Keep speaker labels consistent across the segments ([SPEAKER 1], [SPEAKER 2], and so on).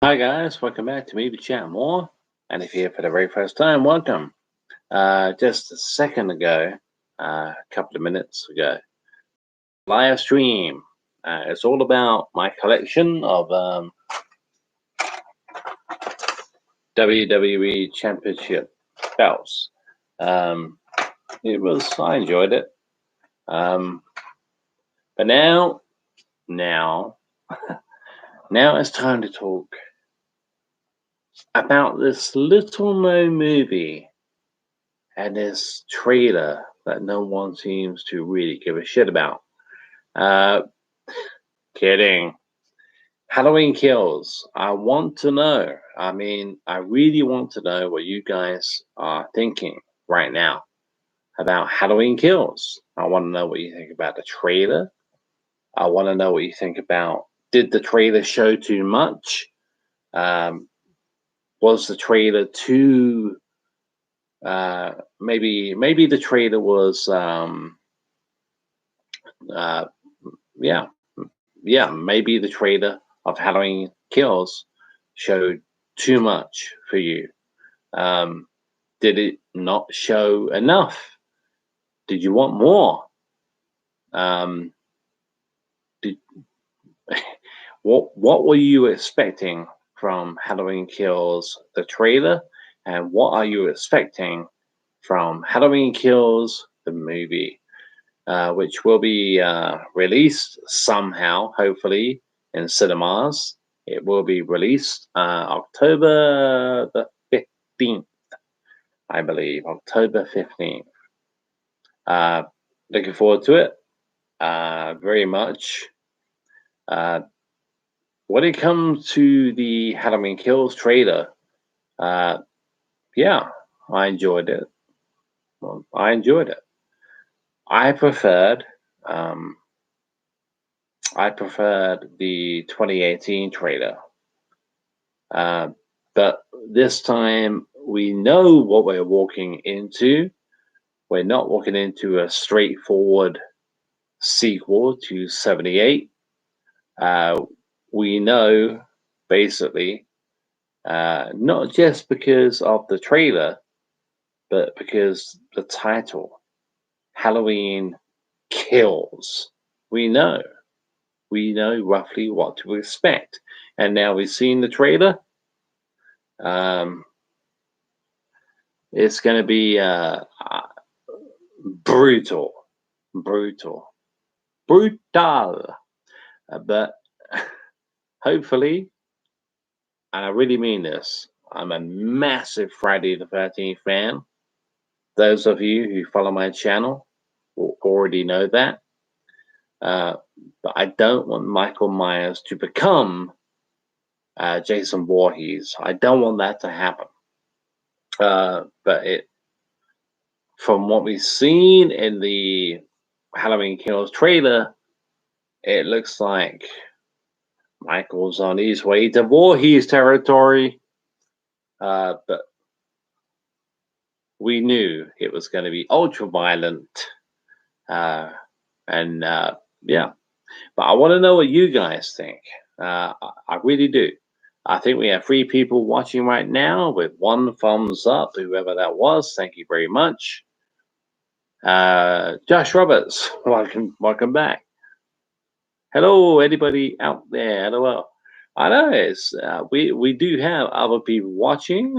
[SPEAKER 1] Hi guys, welcome back to Movie Chat More. And if you're here for the very first time, welcome. Just a second ago, a couple of minutes ago, live stream. It's all about my collection of WWE Championship belts. I enjoyed it. But now it's time to talk about this little known movie and this trailer that no one seems to really give a shit about. Kidding. Halloween Kills. I want to know. I mean, I really want to know what you guys are thinking right now about Halloween Kills. I want to know what you think about the trailer. I want to know what you think about, did the trailer show too much? Was the trailer too maybe the trailer was uh yeah maybe the trailer of Halloween Kills showed too much for you. Did it not show enough? Did you want more? Did what were you expecting from Halloween Kills the trailer, and what are you expecting from Halloween Kills the movie, which will be released somehow, hopefully in cinemas. It will be released October the 15th, I believe, October 15th. Looking forward to it very much. When it comes to the Halloween Kills trailer, uh, yeah, I enjoyed it. Well, I enjoyed it. I preferred, um, I preferred the 2018 trailer, uh, but this time we know what we're walking into. We're not walking into a straightforward sequel to 78. We know basically, not just because of the trailer, but because the title, Halloween Kills. We know. We know roughly what to expect. And now we've seen the trailer. Um, it's going to be brutal. Brutal. Brutal. But hopefully, and I really mean this, I'm a massive Friday the 13th fan. Those of you who follow my channel will already know that. But I don't want Michael Myers to become Jason Voorhees. I don't want that to happen. But from what we've seen in the Halloween Kills trailer, it looks like Michael's on his way to Voorhees territory. But we knew it was going to be ultra violent. Yeah. But I want to know what you guys think. I really do. I think we have 3 people watching right now with 1 thumbs up, whoever that was. Thank you very much. Josh Roberts, welcome back. Hello, anybody out there? Hello. I know we do have other people watching.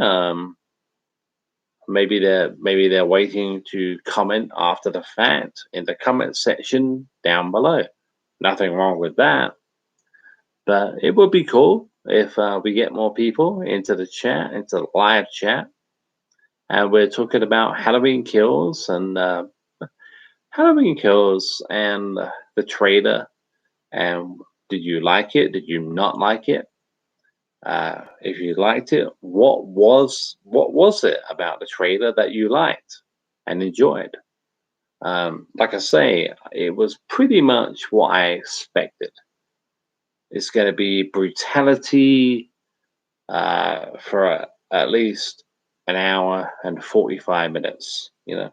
[SPEAKER 1] Maybe they're waiting to comment after the fact in the comment section down below. Nothing wrong with that. But it would be cool if we get more people into the chat, into the live chat, and we're talking about Halloween Kills and the trailer. And did you like it? Did you not like it? If you liked it, what was it about the trailer that you liked and enjoyed? Like I say, it was pretty much what I expected. It's going to be brutality for at least an hour and 45 minutes, you know.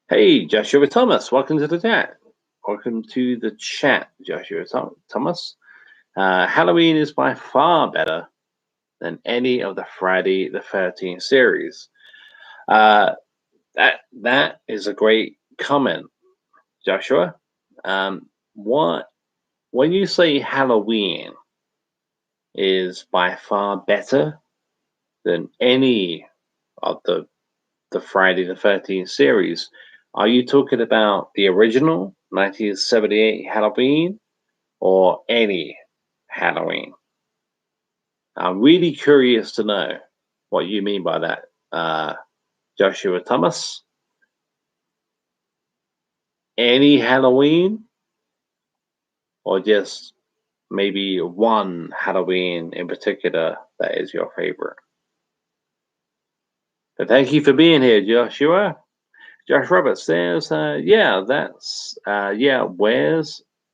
[SPEAKER 1] Hey, Joshua Thomas, welcome to the chat. Welcome to the chat, Joshua Thomas. Halloween is by far better than any of the Friday the 13th series. That is a great comment, Joshua. What when you say Halloween is by far better than any of the Friday the 13th series, are you talking about the original 1978 Halloween or any Halloween? I'm really curious to know what you mean by that, Joshua Thomas. Any Halloween or just maybe one Halloween in particular that is your favorite? But thank you for being here, Joshua. Josh Roberts says, where's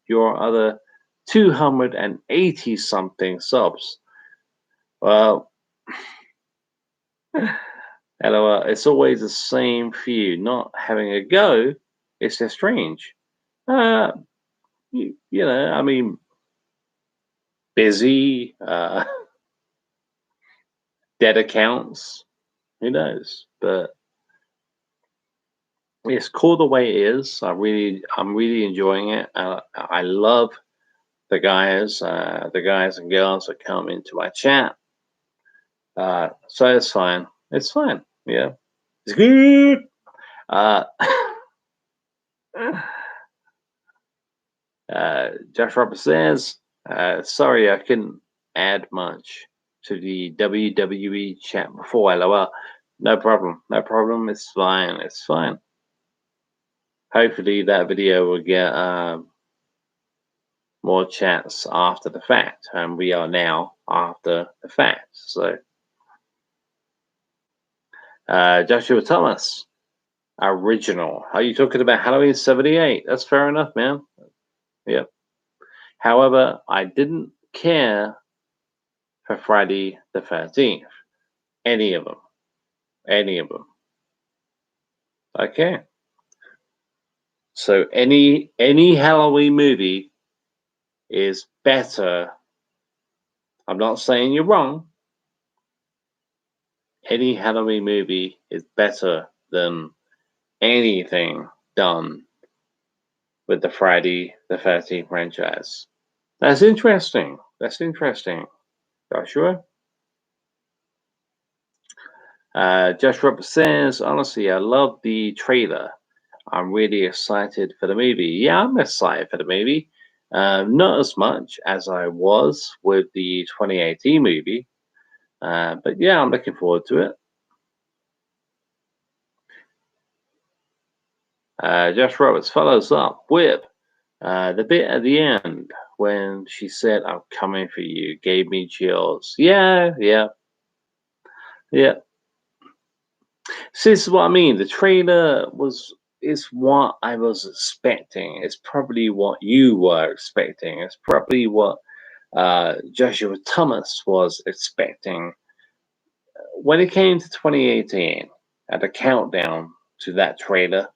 [SPEAKER 1] your other 280 something subs? Well, LOL, it's always the same for you. Not having a go, it's just strange. I mean, busy, dead accounts, who knows? But it's cool the way it is. I'm really enjoying it. I love the guys and girls that come into my chat. So it's fine. It's fine. Yeah, it's good. Josh Roberts says, sorry, I couldn't add much to the WWE chat before. LOL. No problem. No problem. It's fine. It's fine. Hopefully that video will get more chats after the fact, and we are now after the fact. So, Joshua Thomas, original. Are you talking about Halloween 78? That's fair enough, man. Yep. However, I didn't care for Friday the 13th. Any of them. Any of them. Okay. So any Halloween movie is better. I'm not saying you're wrong. Any Halloween movie is better than anything done with the Friday the 13th franchise. That's interesting. That's interesting. Joshua? Josh Roberts says, honestly, I love the trailer. I'm really excited for the movie. Yeah, I'm excited for the movie. Not as much as I was with the 2018 movie. But yeah, I'm looking forward to it. Josh Roberts follows up with the bit at the end when she said, I'm coming for you, gave me chills. Yeah. See, this is what I mean. The trailer is what I was expecting. It's probably what you were expecting. It's probably what Joshua Thomas was expecting. When it came to 2018, at the countdown to that trailer,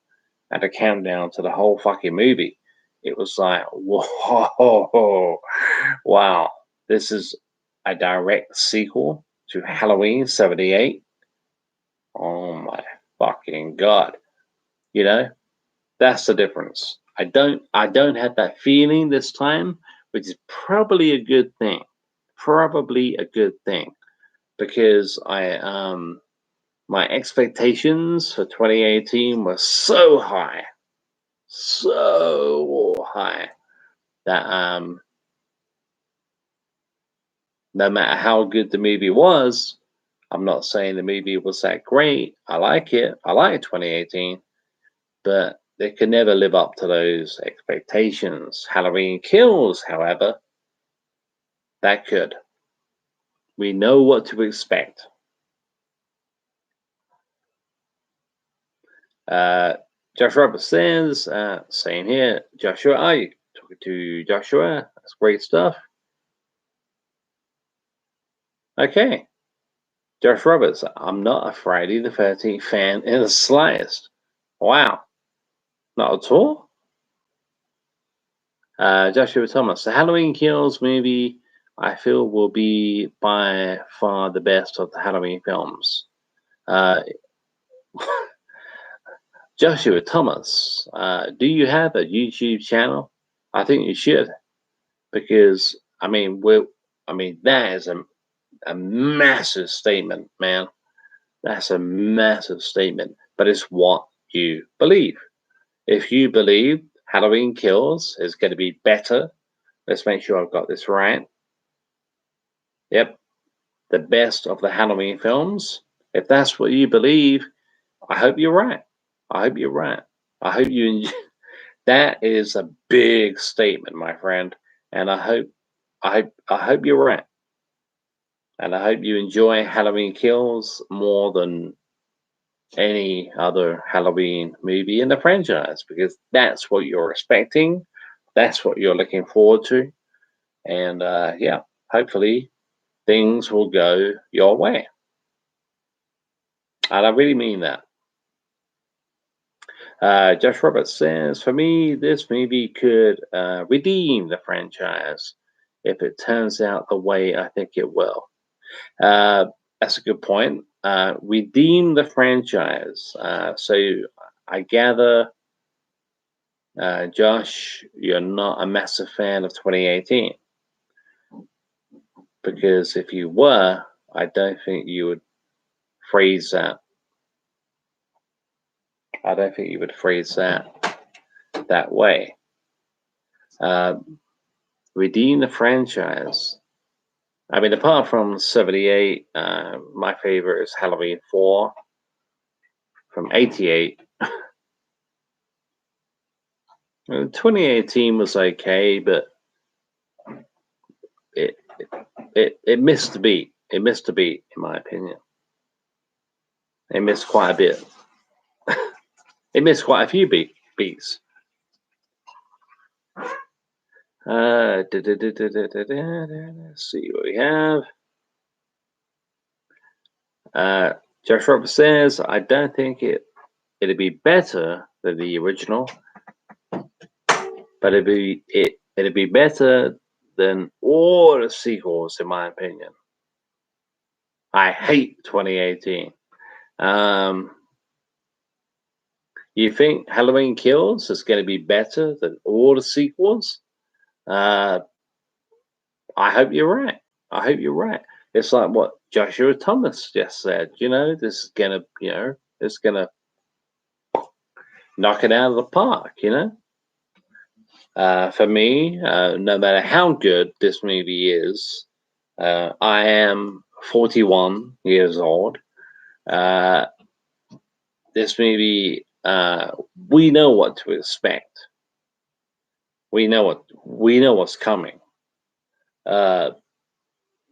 [SPEAKER 1] at the countdown to the whole fucking movie, it was like, whoa, wow, this is a direct sequel to Halloween 78. Oh my fucking god. You know, that's the difference. I don't have that feeling this time, which is probably a good thing. Probably a good thing. Because my expectations for 2018 were so high that no matter how good the movie was, I'm not saying the movie was that great. I like it. I like 2018, but they could never live up to those expectations. Halloween Kills, however, that could. We know what to expect. Josh Roberts says, saying here, Joshua, are you talking to Joshua? That's great stuff. Okay. Josh Roberts, I'm not a Friday the 13th fan in the slightest. Wow. Not at all? Joshua Thomas, the Halloween Kills movie, I feel, will be by far the best of the Halloween films. Uh, Joshua Thomas, do you have a YouTube channel? I think you should, because that is a massive statement, man. That's a massive statement, but it's what you believe. If you believe Halloween Kills is going to be better, let's make sure I've got this right. Yep, the best of the Halloween films. If that's what you believe, I hope you're right. I hope you're right. I hope you enjoy. That is a big statement, my friend, and I hope you're right, and I hope you enjoy Halloween Kills more than any other Halloween movie in the franchise, because that's what you're expecting, that's what you're looking forward to, and yeah, hopefully things will go your way, and I really mean that. Josh Roberts says, for me, this movie could redeem the franchise if it turns out the way I think it will. Uh, that's a good point. Redeem the franchise. So I gather, Josh, you're not a massive fan of 2018. Because if you were, I don't think you would phrase that. I don't think you would phrase that way. Redeem the franchise. I mean, apart from 78, my favorite is Halloween 4 from 88. 2018 was okay, but it it missed the beat. It missed the beat, in my opinion. It missed quite a bit. It missed quite a few beats. Let's see what we have. Josh Roberts says, I don't think it'd be better than the original, but it'd be better than all the sequels, in my opinion. I hate 2018. You think Halloween Kills is going to be better than all the sequels? I hope you're right. I hope you're right. It's like what Joshua Thomas just said. This is gonna, it's gonna knock it out of the park. For me, no matter how good this movie is, I am 41 years old. This movie, we know what to expect. We know what's coming.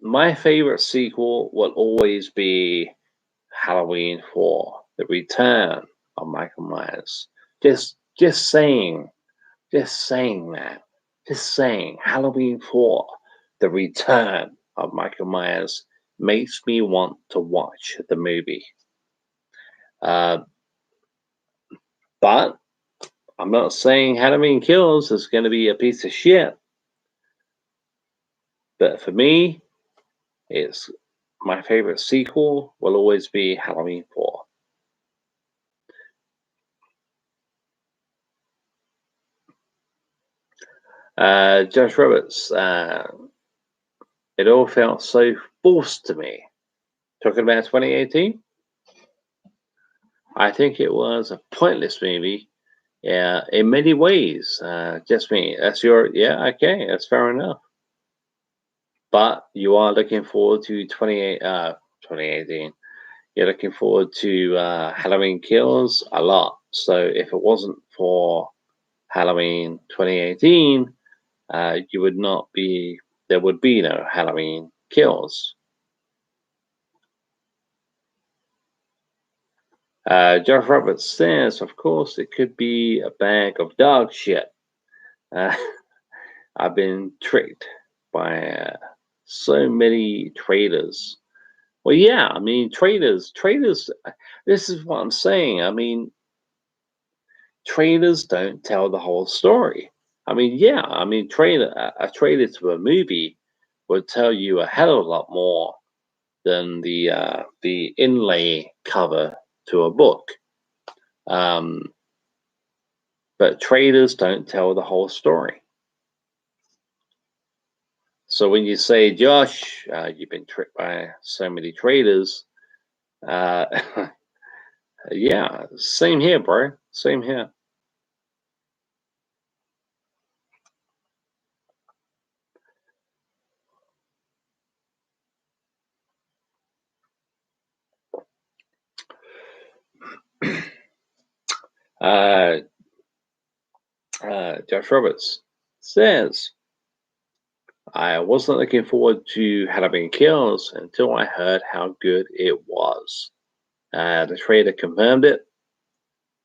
[SPEAKER 1] My favorite sequel will always be Halloween 4, The Return of Michael Myers. Just saying that. Just saying Halloween 4, The Return of Michael Myers makes me want to watch the movie. But I'm not saying Halloween Kills is going to be a piece of shit. But for me, it's my favorite sequel will always be Halloween 4. Josh Roberts, it all felt so forced to me. Talking about 2018, I think it was a pointless movie. Yeah, in many ways. Just me. Yeah, okay, that's fair enough. But you are looking forward to 2018. You're looking forward to Halloween Kills a lot. So if it wasn't for Halloween 2018, you would not be. There would be no Halloween Kills. Josh Roberts says, of course, it could be a bag of dog shit. I've been tricked by so many traders. Well, yeah, I mean, traders, this is what I'm saying. I mean, traders don't tell the whole story. I mean, yeah, I mean, a trailer to a movie would tell you a hell of a lot more than the inlay cover to a book. Um, but trailers don't tell the whole story. So when you say, Josh, you've been tricked by so many trailers, uh, yeah, same here, bro. Same here. uh, Josh Roberts says, I wasn't looking forward to Halloween Kills until I heard how good it was. The trailer confirmed it,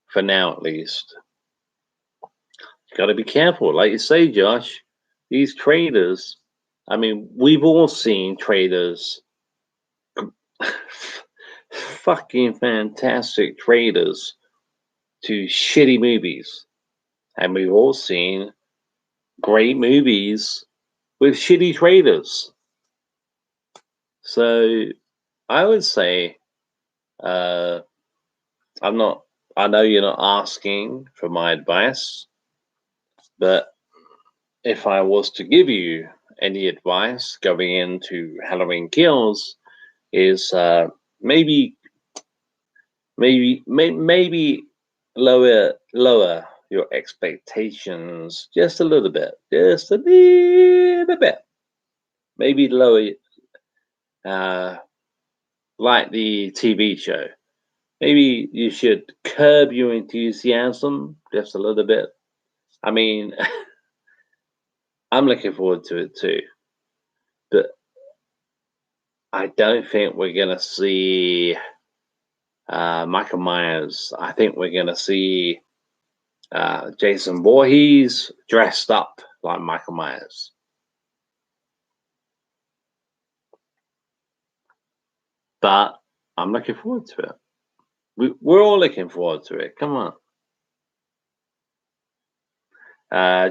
[SPEAKER 1] for now at least. You got to be careful. Like you say, Josh, these trailers, I mean, we've all seen trailers, fucking fantastic trailers to shitty movies. And we've all seen great movies with shitty trailers. So I would say, uh, I'm not, I know you're not asking for my advice, but if I was to give you any advice going into Halloween Kills, is maybe lower your expectations just a little bit, just a little bit. Maybe lower, uh, like the TV show. Maybe you should curb your enthusiasm just a little bit. I mean, I'm looking forward to it too, but I don't think we're gonna see Michael Myers. I think we're gonna see Jason Voorhees dressed up like Michael Myers. But I'm looking forward to it. We're all looking forward to it. Come on.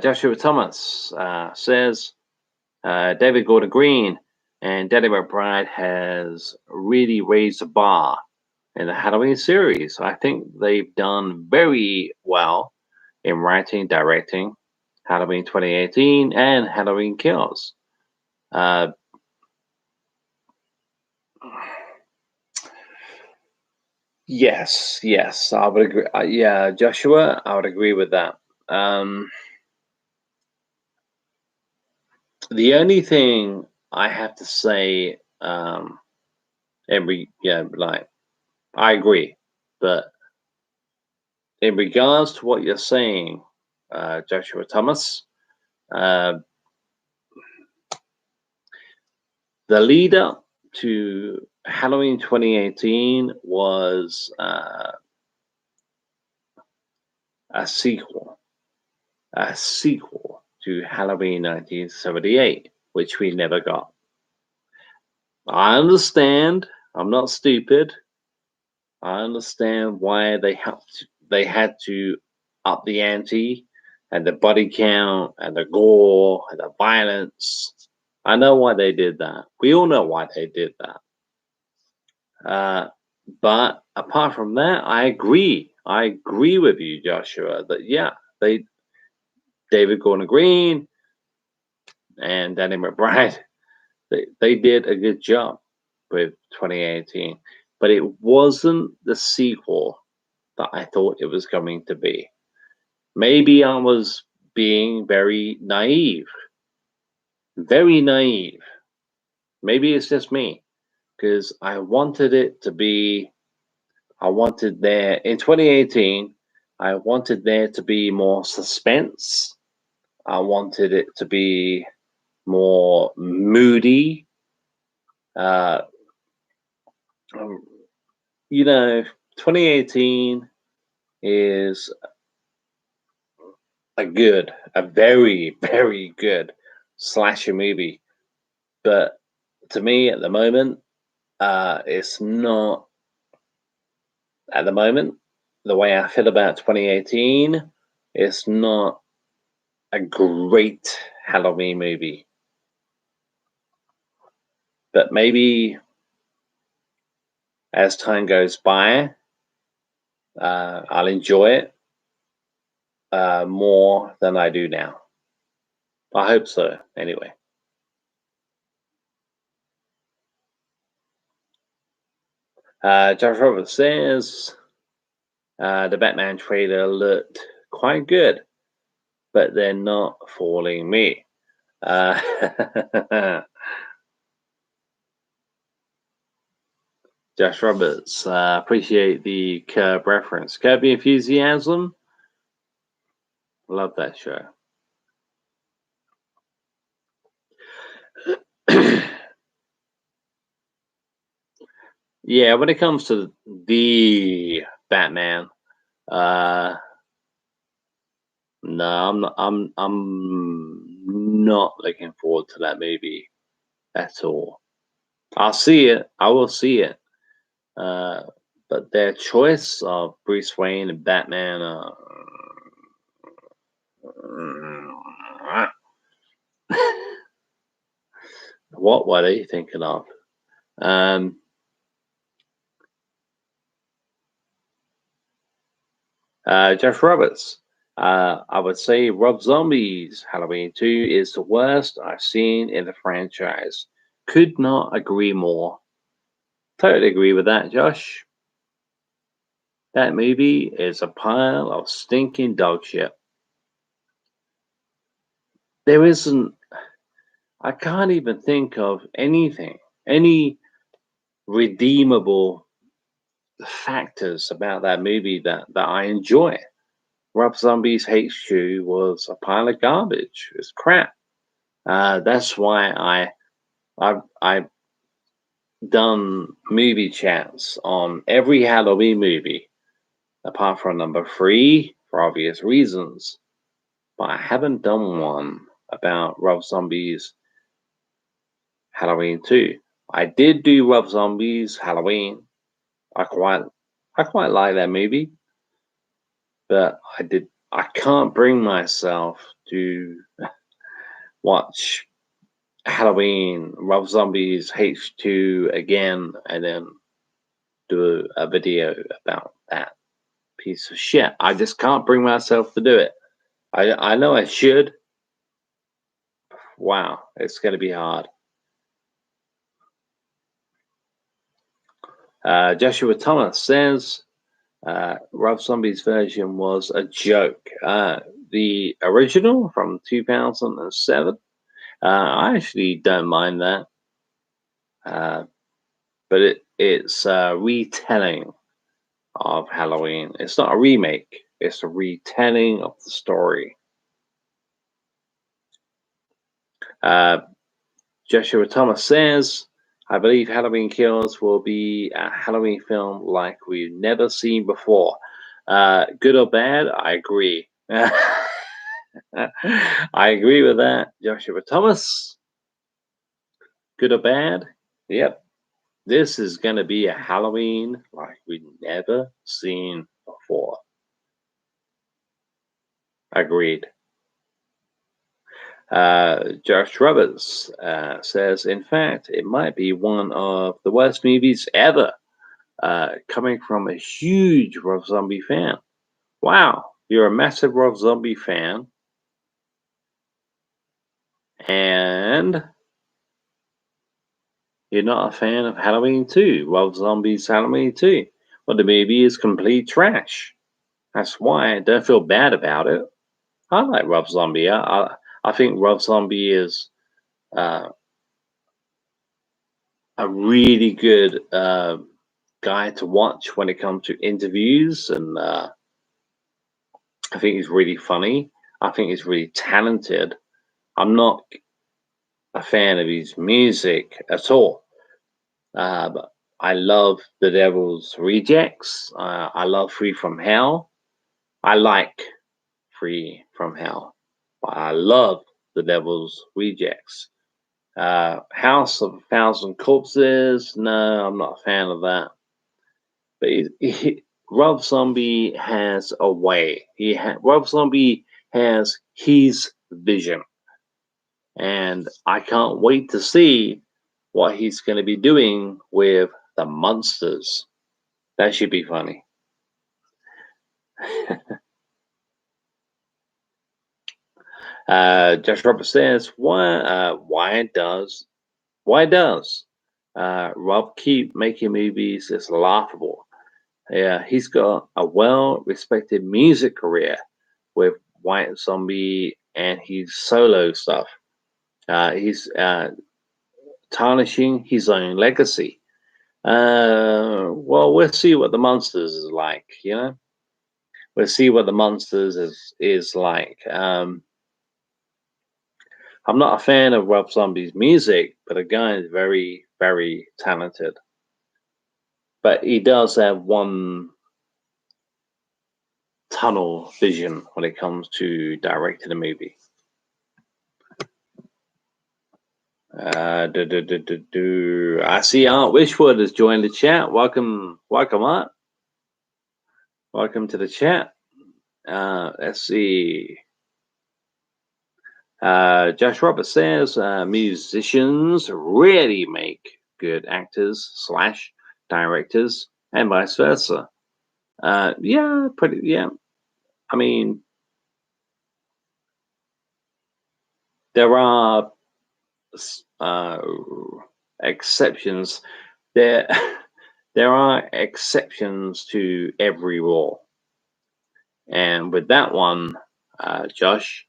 [SPEAKER 1] Joshua Thomas says David Gordon Green and Danny McBride has really raised the bar in the Halloween series. I think they've done very well in writing, directing Halloween 2018 and Halloween Kills. Yes, I would agree. Yeah, Joshua, I would agree with that. Um, the only thing I have to say, like I agree, but in regards to what you're saying, Joshua Thomas, uh, the lead up to Halloween 2018 was a sequel, a sequel to Halloween 1978, which we never got. I understand. I'm not stupid. I understand why they had to up the ante and the body count and the gore and the violence. I know why they did that. We all know why they did that. But apart from that, I agree. I agree with you, Joshua, that yeah, David Gordon Green and Danny McBride, they did a good job with 2018. But it wasn't the sequel that I thought it was going to be. Maybe I was being very naive. Very naive. Maybe it's just me. Because I wanted it to be, I wanted there, in 2018, I wanted there to be more suspense. I wanted it to be more moody. Uh, you know, 2018 is a very, very good slasher movie. But to me, at the moment, it's not, at the moment, the way I feel about 2018, it's not a great Halloween movie. But maybe as time goes by, I'll enjoy it more than I do now. I hope so, anyway. Josh Roberts says the Batman trailer looked quite good, but they're not fooling me. Josh Roberts, appreciate the Curb reference. Kirby Enthusiasm, love that show. Yeah, when it comes to the Batman, no, I'm not looking forward to that movie at all. I'll see it. I will see it. But their choice of Bruce Wayne and Batman, what were they thinking of? Jeff Roberts, I would say Rob Zombie's Halloween 2 is the worst I've seen in the franchise. Could not agree more. Totally agree with that, Josh. That movie is a pile of stinking dog shit. There isn't, I can't even think of anything, any redeemable factors about that movie that I enjoy. Rob Zombie's H2 was a pile of garbage. It's crap. That's why I've done movie chats on every Halloween movie, apart from number 3 for obvious reasons. But I haven't done one about Rob Zombie's Halloween 2. I did do Rob Zombie's Halloween. I quite like that movie, but I can't bring myself to watch Halloween, Rob Zombie's H2 again, and then do a video about that piece of shit. I just can't bring myself to do it. I know I should. Wow, it's going to be hard. Joshua Thomas says Rob Zombie's version was a joke. The original from 2007, I actually don't mind that. But it's a retelling of Halloween. It's not a remake. It's a retelling of the story. Joshua Thomas says, I believe Halloween Kills will be a Halloween film like we've never seen before. Good or bad? I agree. I agree with that, Joshua Thomas. Good or bad? Yep. This is going to be a Halloween like we've never seen before. Agreed. Josh Roberts says, in fact, it might be one of the worst movies ever, coming from a huge Rob Zombie fan. Wow, you're a massive Rob Zombie fan, and you're not a fan of Halloween 2, Rob Zombie's Halloween 2. Well, the movie is complete trash. That's why I don't feel bad about it. I like Rob Zombie. I think Rob Zombie is a really good guy to watch when it comes to interviews, and I think he's really funny. I think he's really talented. I'm not a fan of his music at all, but I love The Devil's Rejects. I love Free From Hell. I like Free From Hell, but I love The Devil's Rejects. House of a Thousand Corpses. No, I'm not a fan of that. But Rob Zombie has a way. Rob Zombie has his vision. And I can't wait to see what he's going to be doing with the monsters. That should be funny. Josh Robert says, why does Rob keep making movies? It's laughable. Yeah, he's got a well-respected music career with White Zombie and his solo stuff. He's tarnishing his own legacy. Well, we'll see what the monsters is like. We'll see what the monsters is like. I'm not a fan of Rob Zombie's music, but the guy is very, very talented. But he does have one tunnel vision when it comes to directing a movie. I see Art Wishwood has joined the chat. Welcome, Art. Welcome to the chat. Let's see. Josh Roberts says musicians really make good actors / directors and vice versa. Yeah, pretty. Yeah, I mean, there are exceptions. There are exceptions to every rule, and with that one, Josh,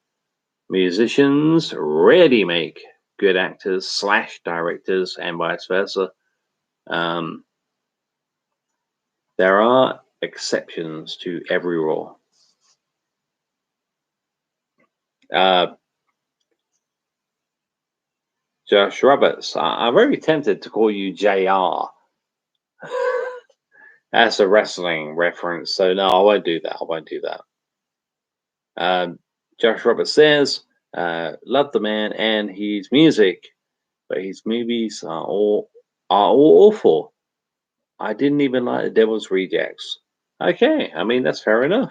[SPEAKER 1] musicians really make good actors / directors and vice versa. There are exceptions to every rule. Josh Roberts, I'm very tempted to call you JR. That's a wrestling reference, so no, I won't do that. I won't do that. Josh Roberts says, love the man and his music, but his movies are all awful. I didn't even like The Devil's Rejects. Okay, I mean, that's fair enough.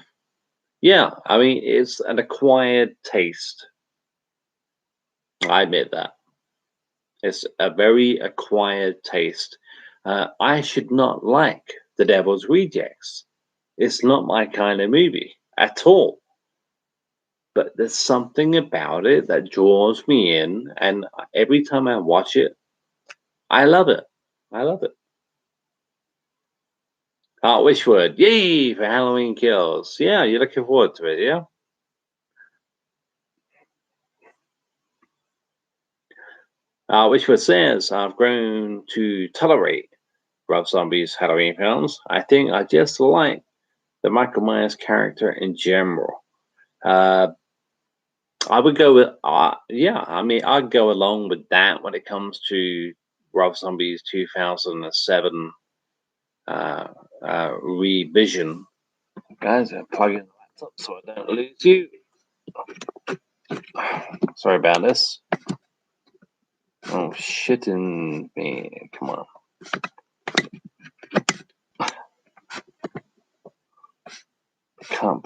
[SPEAKER 1] Yeah, I mean, it's an acquired taste. I admit that. It's a very acquired taste. I should not like The Devil's Rejects. It's not my kind of movie at all. But there's something about it that draws me in, and every time I watch it, I love it. I love it. Wishwood, yay for Halloween Kills. Yeah, you're looking forward to it, yeah? Wishwood says, I've grown to tolerate Rob Zombie's Halloween films. I think I just like the Michael Myers character in general. I would go with, yeah, I mean, I'd go along with that when it comes to Rob Zombie's 2007 revision. Guys, I'm plugging the laptop so I don't lose you. Sorry about this. Oh, shitting me. Come on. Can't.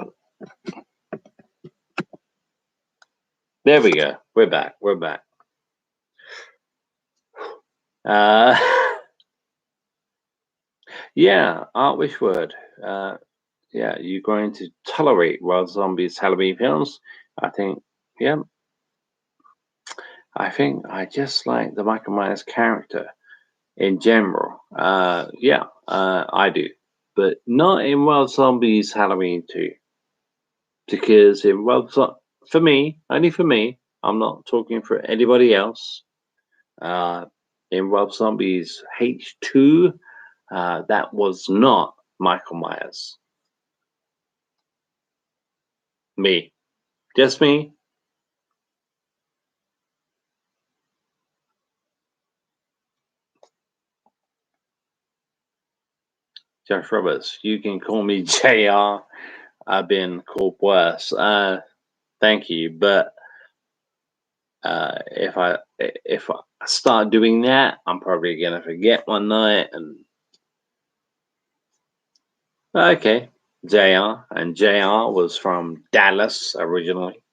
[SPEAKER 1] There we go. We're back. We're back. Yeah, Art Wishword. Yeah, you're going to tolerate Rob Zombie's Halloween films. I think, yeah. I think I just like the Michael Myers character in general. Yeah, I do. But not in Rob Zombie's Halloween 2. Because in for me, only for me, I'm not talking for anybody else. In Rob Zombie's H2, that was not Michael Myers. Me. Just me. Josh Roberts, you can call me JR. I've been called worse. Thank you. But if I start doing that, I'm probably gonna forget one night. And okay, JR, and JR was from Dallas originally.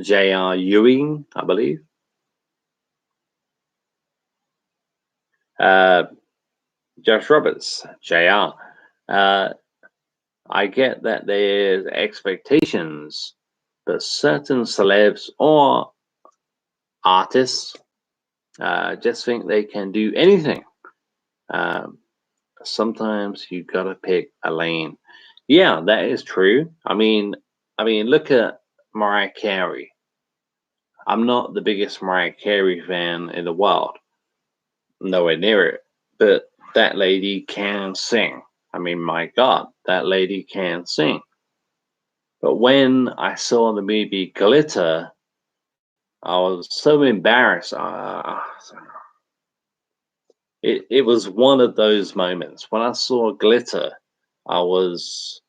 [SPEAKER 1] J.R. Ewing, I believe. Josh Roberts, J.R. I get that there's expectations, but certain celebs or artists just think they can do anything. Um, Sometimes you gotta pick a lane. Yeah, that is true. I mean, look at Mariah Carey. I'm not the biggest Mariah Carey fan in the world, nowhere near it. But that lady can sing. I mean, my God, that lady can sing. But when I saw the movie Glitter, I was so embarrassed. It was one of those moments. When I saw Glitter, I was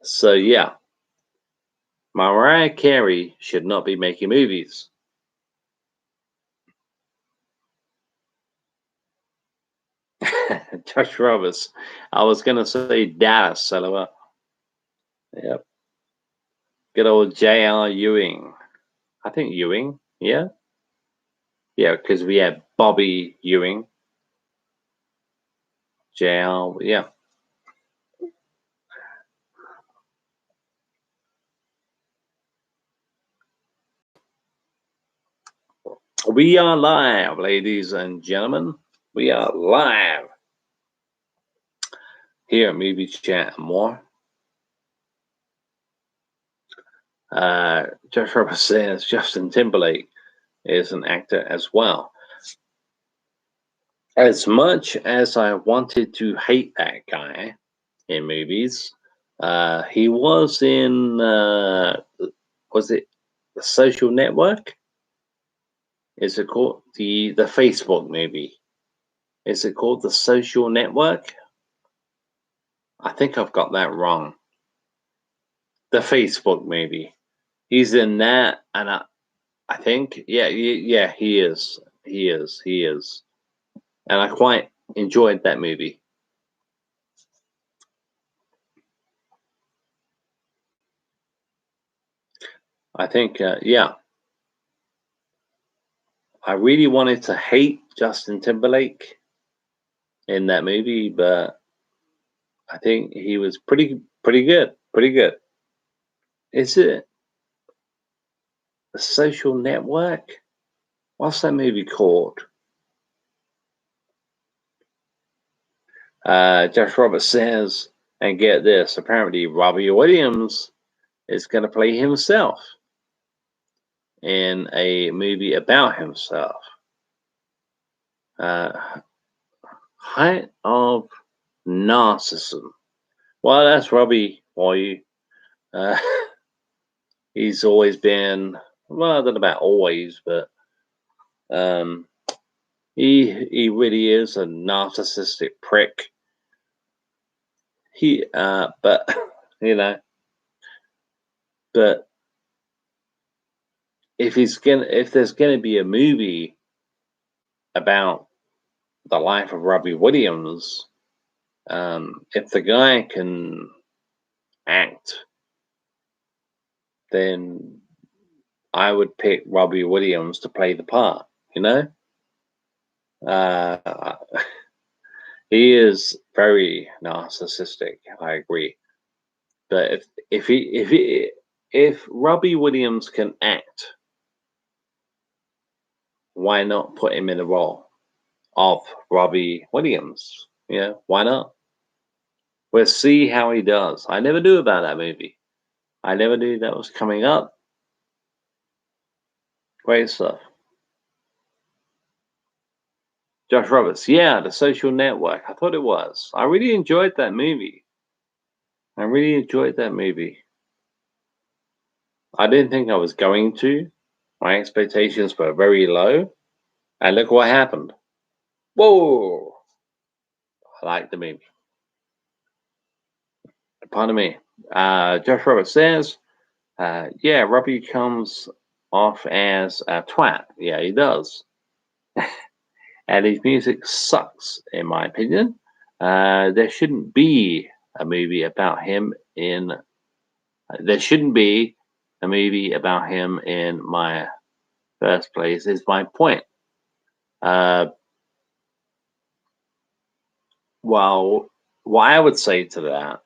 [SPEAKER 1] so yeah. Mariah Carey should not be making movies. Josh Roberts. I was gonna say Dallas, so yep. Good old J.R. Ewing. I think Ewing. Yeah, yeah, because we had Bobby Ewing. J.R. Yeah. We are live, ladies and gentlemen. We are live here at Movie Chat and More. Josh Roberts says Justin Timberlake is an actor as well. As much as I wanted to hate that guy in movies, he was in, was it The Social Network? Is it called the Facebook movie? Is it called The Social Network? I think I've got that wrong. The Facebook movie. He's in that, and I think, yeah, he is. He is. And I quite enjoyed that movie. I think, yeah, I really wanted to hate Justin Timberlake in that movie, but I think he was pretty good, pretty good. Is it The Social Network? What's that movie called? Josh Roberts says, and get this, apparently Robbie Williams is going to play himself in a movie about himself. Height of Narcissism. Well, that's Robbie for you. Uh, he's always been, well, I don't know about always, but um, he really is a narcissistic prick. But you know, but if there's gonna be a movie about the life of Robbie Williams, if the guy can act, then I would pick Robbie Williams to play the part. You know, uh, he is very narcissistic. I agree, but if Robbie Williams can act, why not put him in the role of Robbie Williams? Yeah, why not? We'll see how he does. I never knew about that movie. I never knew that was coming up. Great stuff. Josh Roberts, yeah, The Social Network. I thought it was. I really enjoyed that movie. I really enjoyed that movie. I didn't think I was going to. My expectations were very low. And look what happened. Whoa! I like the movie. Pardon me. Josh Roberts says, yeah, Robbie comes off as a twat. Yeah, he does. And his music sucks, in my opinion. There shouldn't be a movie about him in There shouldn't be a movie about him in my first place, is my point. Uh, well, what I would say to that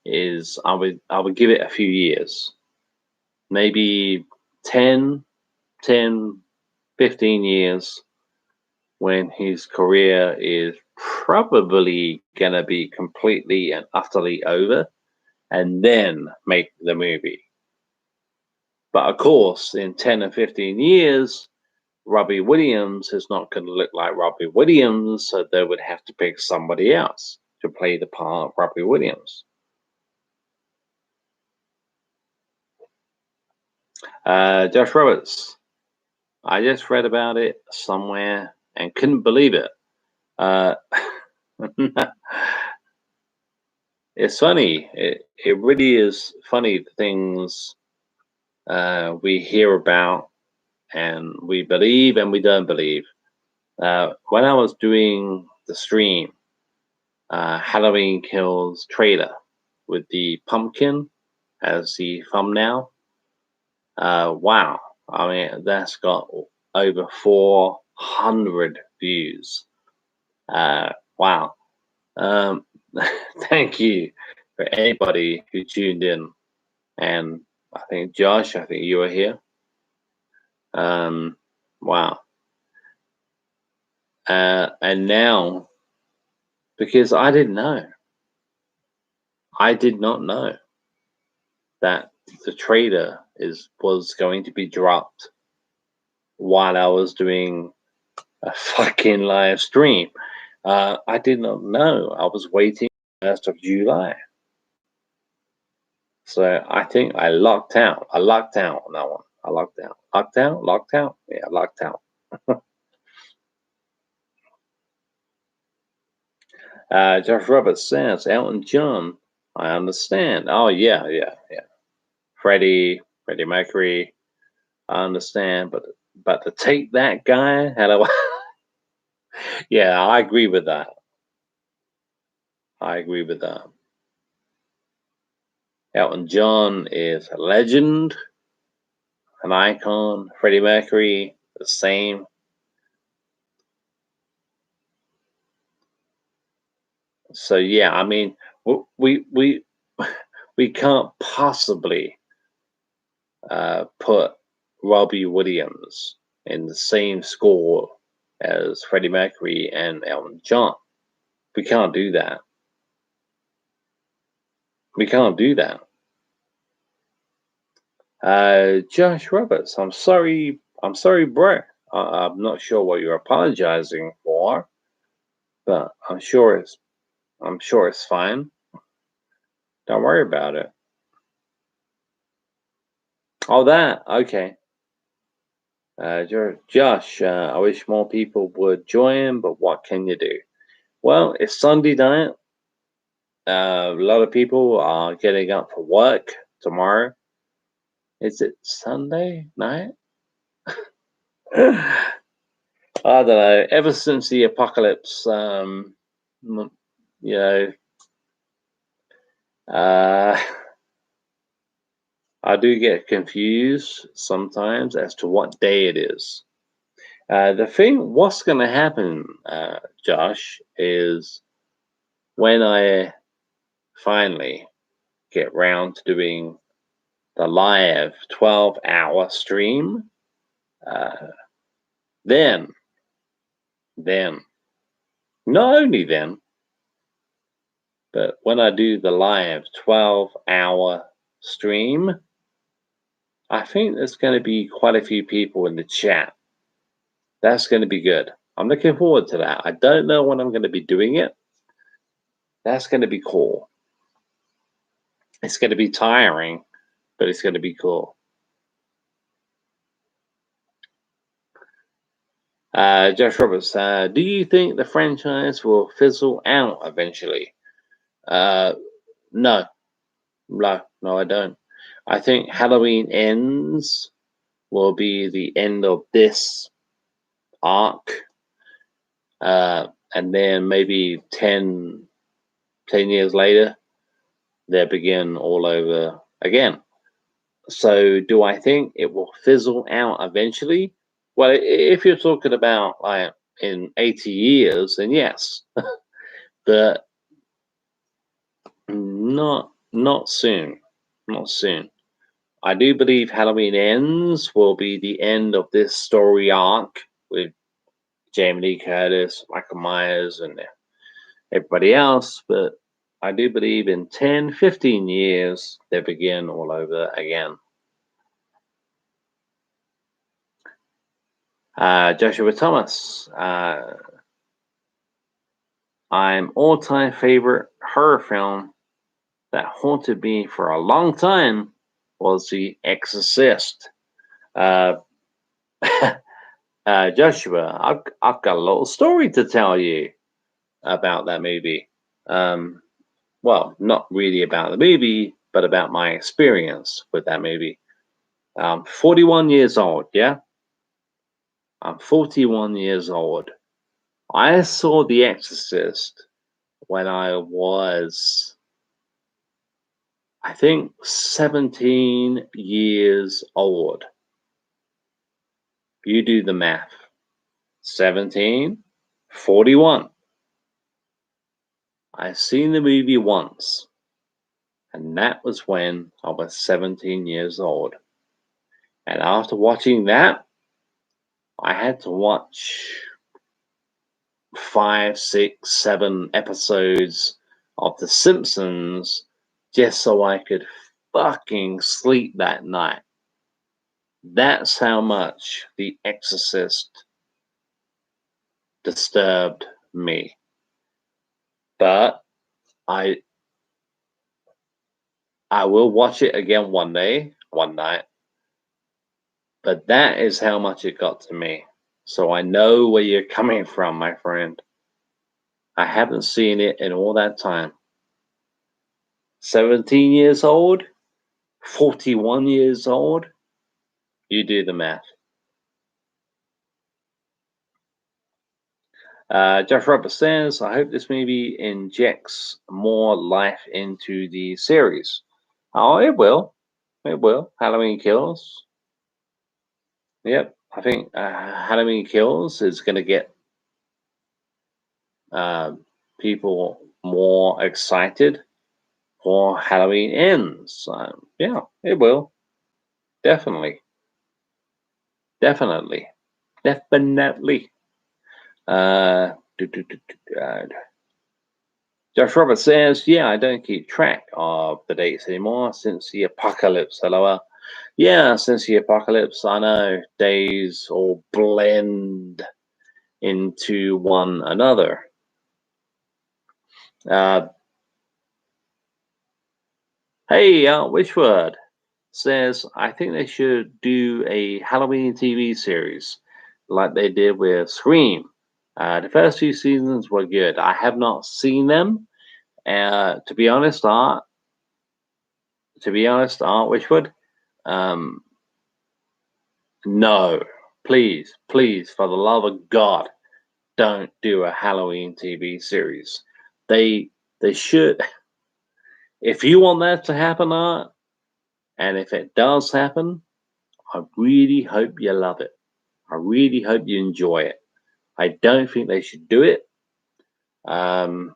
[SPEAKER 1] is I would give it a few years, maybe 10, 10, 15 years, when his career is probably gonna be completely and utterly over, and then make the movie. But of course, in 10 or 15 years, Robbie Williams is not going to look like Robbie Williams, so they would have to pick somebody else to play the part of Robbie Williams. Josh Roberts, I just read about it somewhere and couldn't believe it. Uh, it's funny. It really is funny, the things we hear about and we believe and we don't believe. When I was doing the stream, Halloween Kills trailer with the pumpkin as the thumbnail, wow. I mean, that's got over 400 views. Wow. Um, thank you for anybody who tuned in. And I think, Josh, I think you were here. Wow. And now, because I didn't know, I did not know that the trailer was going to be dropped while I was doing a fucking live stream. I did not know. I was waiting 1st of July. So I think I lucked out. I lucked out on that one. I lucked out. Lucked out? Lucked out? Yeah, lucked out. Josh Roberts says, Elton John, I understand. Oh, yeah. Freddie Mercury, I understand. But to take that guy, hello. Yeah, I agree with that. I agree with that. Elton John is a legend, an icon. Freddie Mercury, the same. So yeah, I mean, we we can't possibly put Robbie Williams in the same score as Freddie Mercury and Elton John. We can't do that. We can't do that. Josh Roberts, I'm sorry, bro. I'm not sure what you're apologizing for, but I'm sure it's fine. Don't worry about it. Oh, that okay. Josh, I wish more people would join, but what can you do? Well, it's Sunday night. A lot of people are getting up for work tomorrow. Is it Sunday night? I don't know. Ever since the apocalypse, you know, uh, I do get confused sometimes as to what day it is. What's going to happen, Josh, is when I finally get round to doing the live 12-hour stream, uh, then, not only then, but when I do the live 12-hour stream, I think there's going to be quite a few people in the chat. That's going to be good. I'm looking forward to that. I don't know when I'm going to be doing it. That's going to be cool. It's going to be tiring, but it's going to be cool. Josh Roberts, do you think the franchise will fizzle out eventually? No, I don't. I think Halloween Ends will be the end of this arc, and then maybe 10 years later, they begin all over again. So do I think it will fizzle out eventually? Well, if you're talking about like in 80 years, then yes, but not soon, not soon. I do believe Halloween Ends will be the end of this story arc with Jamie Lee Curtis, Michael Myers, and everybody else, but I do believe in 10, 15 years, they begin all over again. Joshua Thomas, I'm all-time favorite horror film that haunted me for a long time was The Exorcist. Uh, Joshua, I've got a little story to tell you about that movie. Well, not really about the movie, but about my experience with that movie. 41 years old, yeah? I'm 41 years old. I saw The Exorcist when I was, I think, 17 years old. You do the math. 17, 41. I've seen the movie once, and that was when I was 17 years old. And after watching that, I had to watch 5, 6, 7 episodes of The Simpsons just so I could fucking sleep that night. That's how much The Exorcist disturbed me. But I I will watch it again one day, one night. But that is how much it got to me. So I know where you're coming from, my friend. I haven't seen it in all that time. 17 years old, 41 years old. You do the math. Jeff Roberts says, I hope this movie injects more life into the series. Oh, it will. It will. Halloween Kills. Yep. I think Halloween Kills is going to get people more excited for Halloween Ends. Yeah, it will. Definitely. Definitely. Definitely. Uh, Josh Roberts says, yeah, I don't keep track of the dates anymore since the apocalypse. LOL. Yeah, since the apocalypse, I know days all blend into one another. Uh, hey, Witchword says, I think they should do a Halloween TV series like they did with Scream. The first few seasons were good. I have not seen them. To be honest, Art Witchwood, um, no, please, for the love of God, don't do a Halloween TV series. They should. If you want that to happen, Art, and if it does happen, I really hope you love it. I really hope you enjoy it. I don't think they should do it. The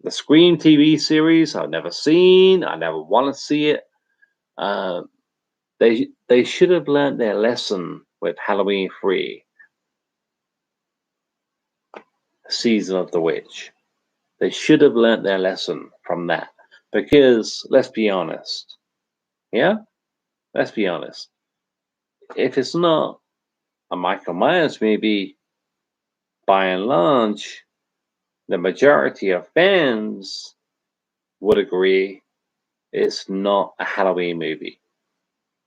[SPEAKER 1] Scream TV series I've never seen. I never want to see it. Uh, they should have learned their lesson with Halloween 3, Season of the Witch. They should have learned their lesson from that. Because let's be honest, yeah, let's be honest. If it's not a Michael Myers movie, by and large, the majority of fans would agree it's not a Halloween movie.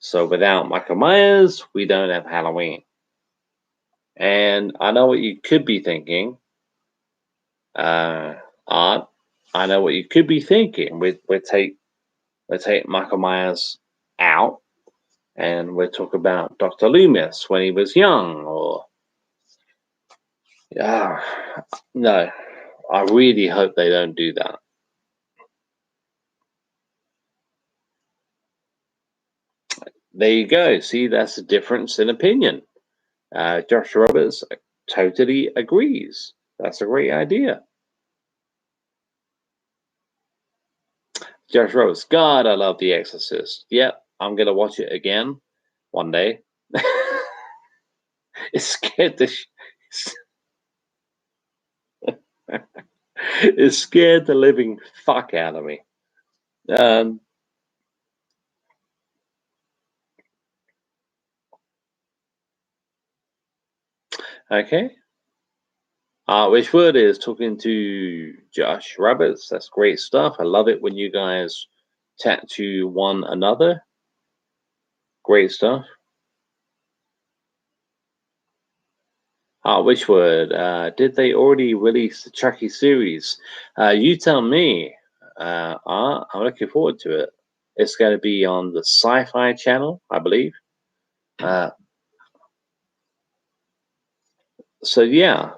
[SPEAKER 1] So without Michael Myers, we don't have Halloween. And I know what you could be thinking, Art. I know what you could be thinking. We take Michael Myers out, and we talk about Dr. Loomis when he was young, or yeah, no. I really hope they don't do that. there you go. See, that's a difference in opinion. Josh Roberts totally agrees. That's a great idea. Josh Roberts, God, I love The Exorcist. Yep, I'm gonna watch it again one day. It scared the it scared the living fuck out of me. Um, okay. Which word is talking to Josh Roberts. That's great stuff. I love it when you guys chat to one another. Great stuff. Which word? Did they already release the Chucky series? You tell me. I'm looking forward to it. It's going to be on the Sci-Fi Channel, I believe. So yeah,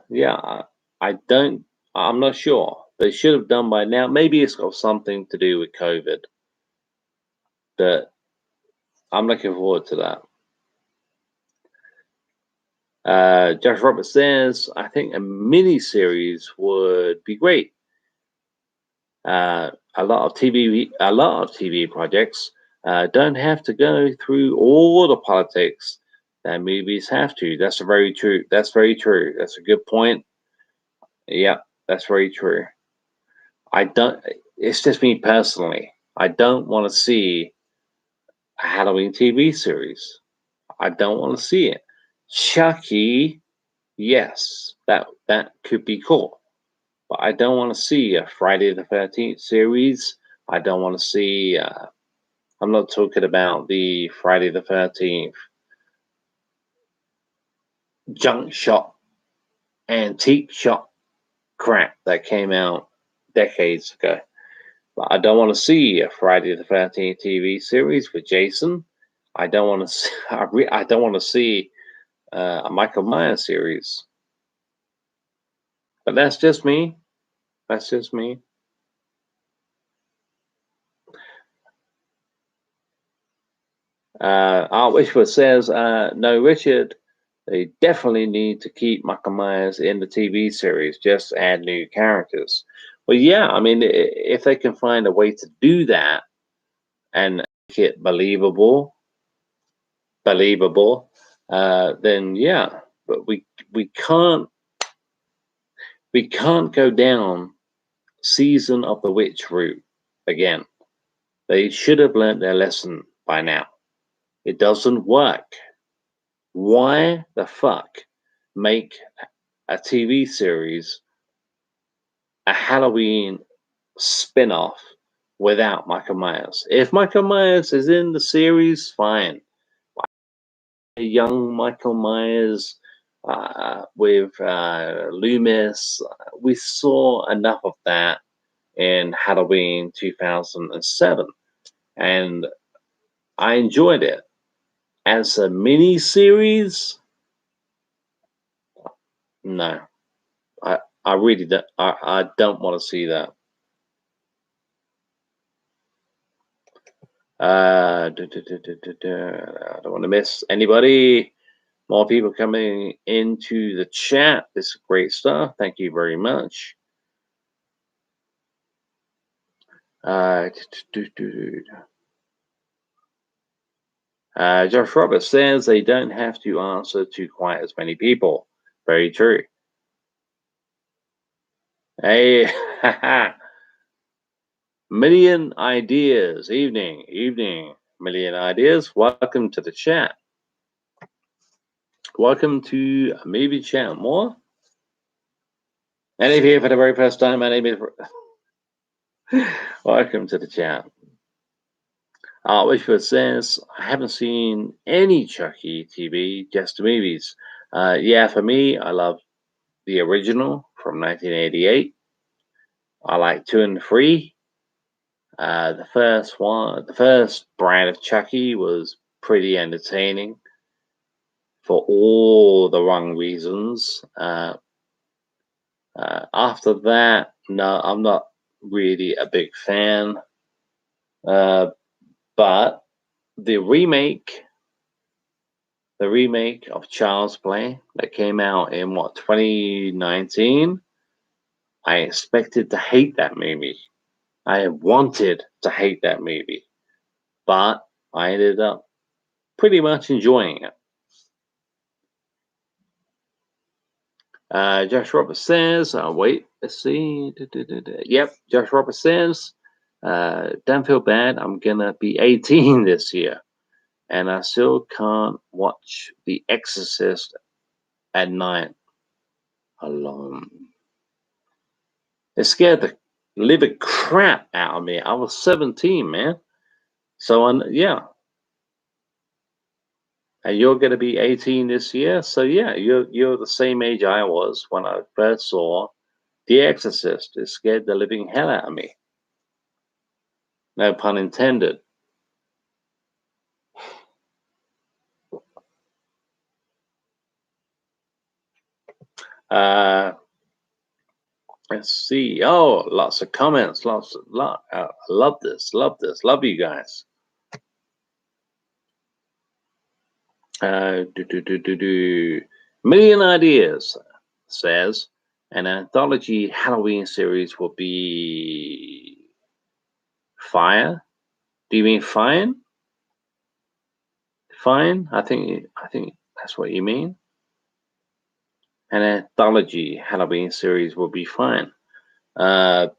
[SPEAKER 1] I'm not sure. They should have done by now. Maybe it's got something to do with COVID, but I'm looking forward to that. Josh Roberts says, I think a mini series would be great. A lot of TV projects don't have to go through all the politics that movies have to. That's very true. That's very true. That's a good point. Yeah, that's very true. I don't. It's just me personally. I don't want to see a Halloween TV series. I don't want to see it. Chucky, yes, that could be cool. But I don't want to see a Friday the 13th series. I don't want to see. I'm not talking about the Friday the 13th junk shop, antique shop crap that came out decades ago. But I don't want to see a Friday the 13th TV series with Jason. I don't want to. See, I don't want to see a Michael Myers series. But that's just me. That's just me. Art Wishford says, no, Richard, they definitely need to keep Michael Myers in the TV series, just add new characters. Well, yeah, I mean, if they can find a way to do that and make it believable, then yeah. But we can't go down season of the witch route again. They should have learned their lesson by now. It doesn't work. Why the fuck make a TV series a Halloween spin-off without Michael Myers? If Michael Myers is in the series, fine. Young Michael Myers with Loomis, we saw enough of that in Halloween 2007, and I enjoyed it. As a mini series, no, I really don't. I don't want to see that. I don't want to miss anybody. More people coming into the chat. This is great stuff. Thank you very much. Josh Roberts says they don't have to answer to quite as many people. Very true. Hey, million ideas. Evening. Million ideas. Welcome to the chat. Welcome to Maybe Chat More. And if you're here for the very first time, my name is. Welcome to the chat. Wishford says, I haven't seen any Chucky TV, just the movies. Yeah, for me, I love the original from 1988. I like 2 and 3. The first brand of Chucky was pretty entertaining for all the wrong reasons. After that, no, I'm not really a big fan. But the remake the remake of Child's Play that came out in 2019. I expected to hate that movie. I wanted to hate that movie, but I ended up pretty much enjoying it. Josh Roberts says, wait, let's see. Yep, Josh Roberts says, don't feel bad. I'm going to be 18 this year, and I still can't watch The Exorcist at night alone. It scared the living crap out of me. I was 17, man. So, yeah. And you're going to be 18 this year. So, yeah, you're the same age I was when I first saw The Exorcist. It scared the living hell out of me. No pun intended. Let's see. Oh, lots of comments. I love this. Love this. Love you guys. Million Ideas says an anthology Halloween series will be fire. Do you mean fine? Fine? I think that's what you mean. An anthology Halloween series will be fine. Like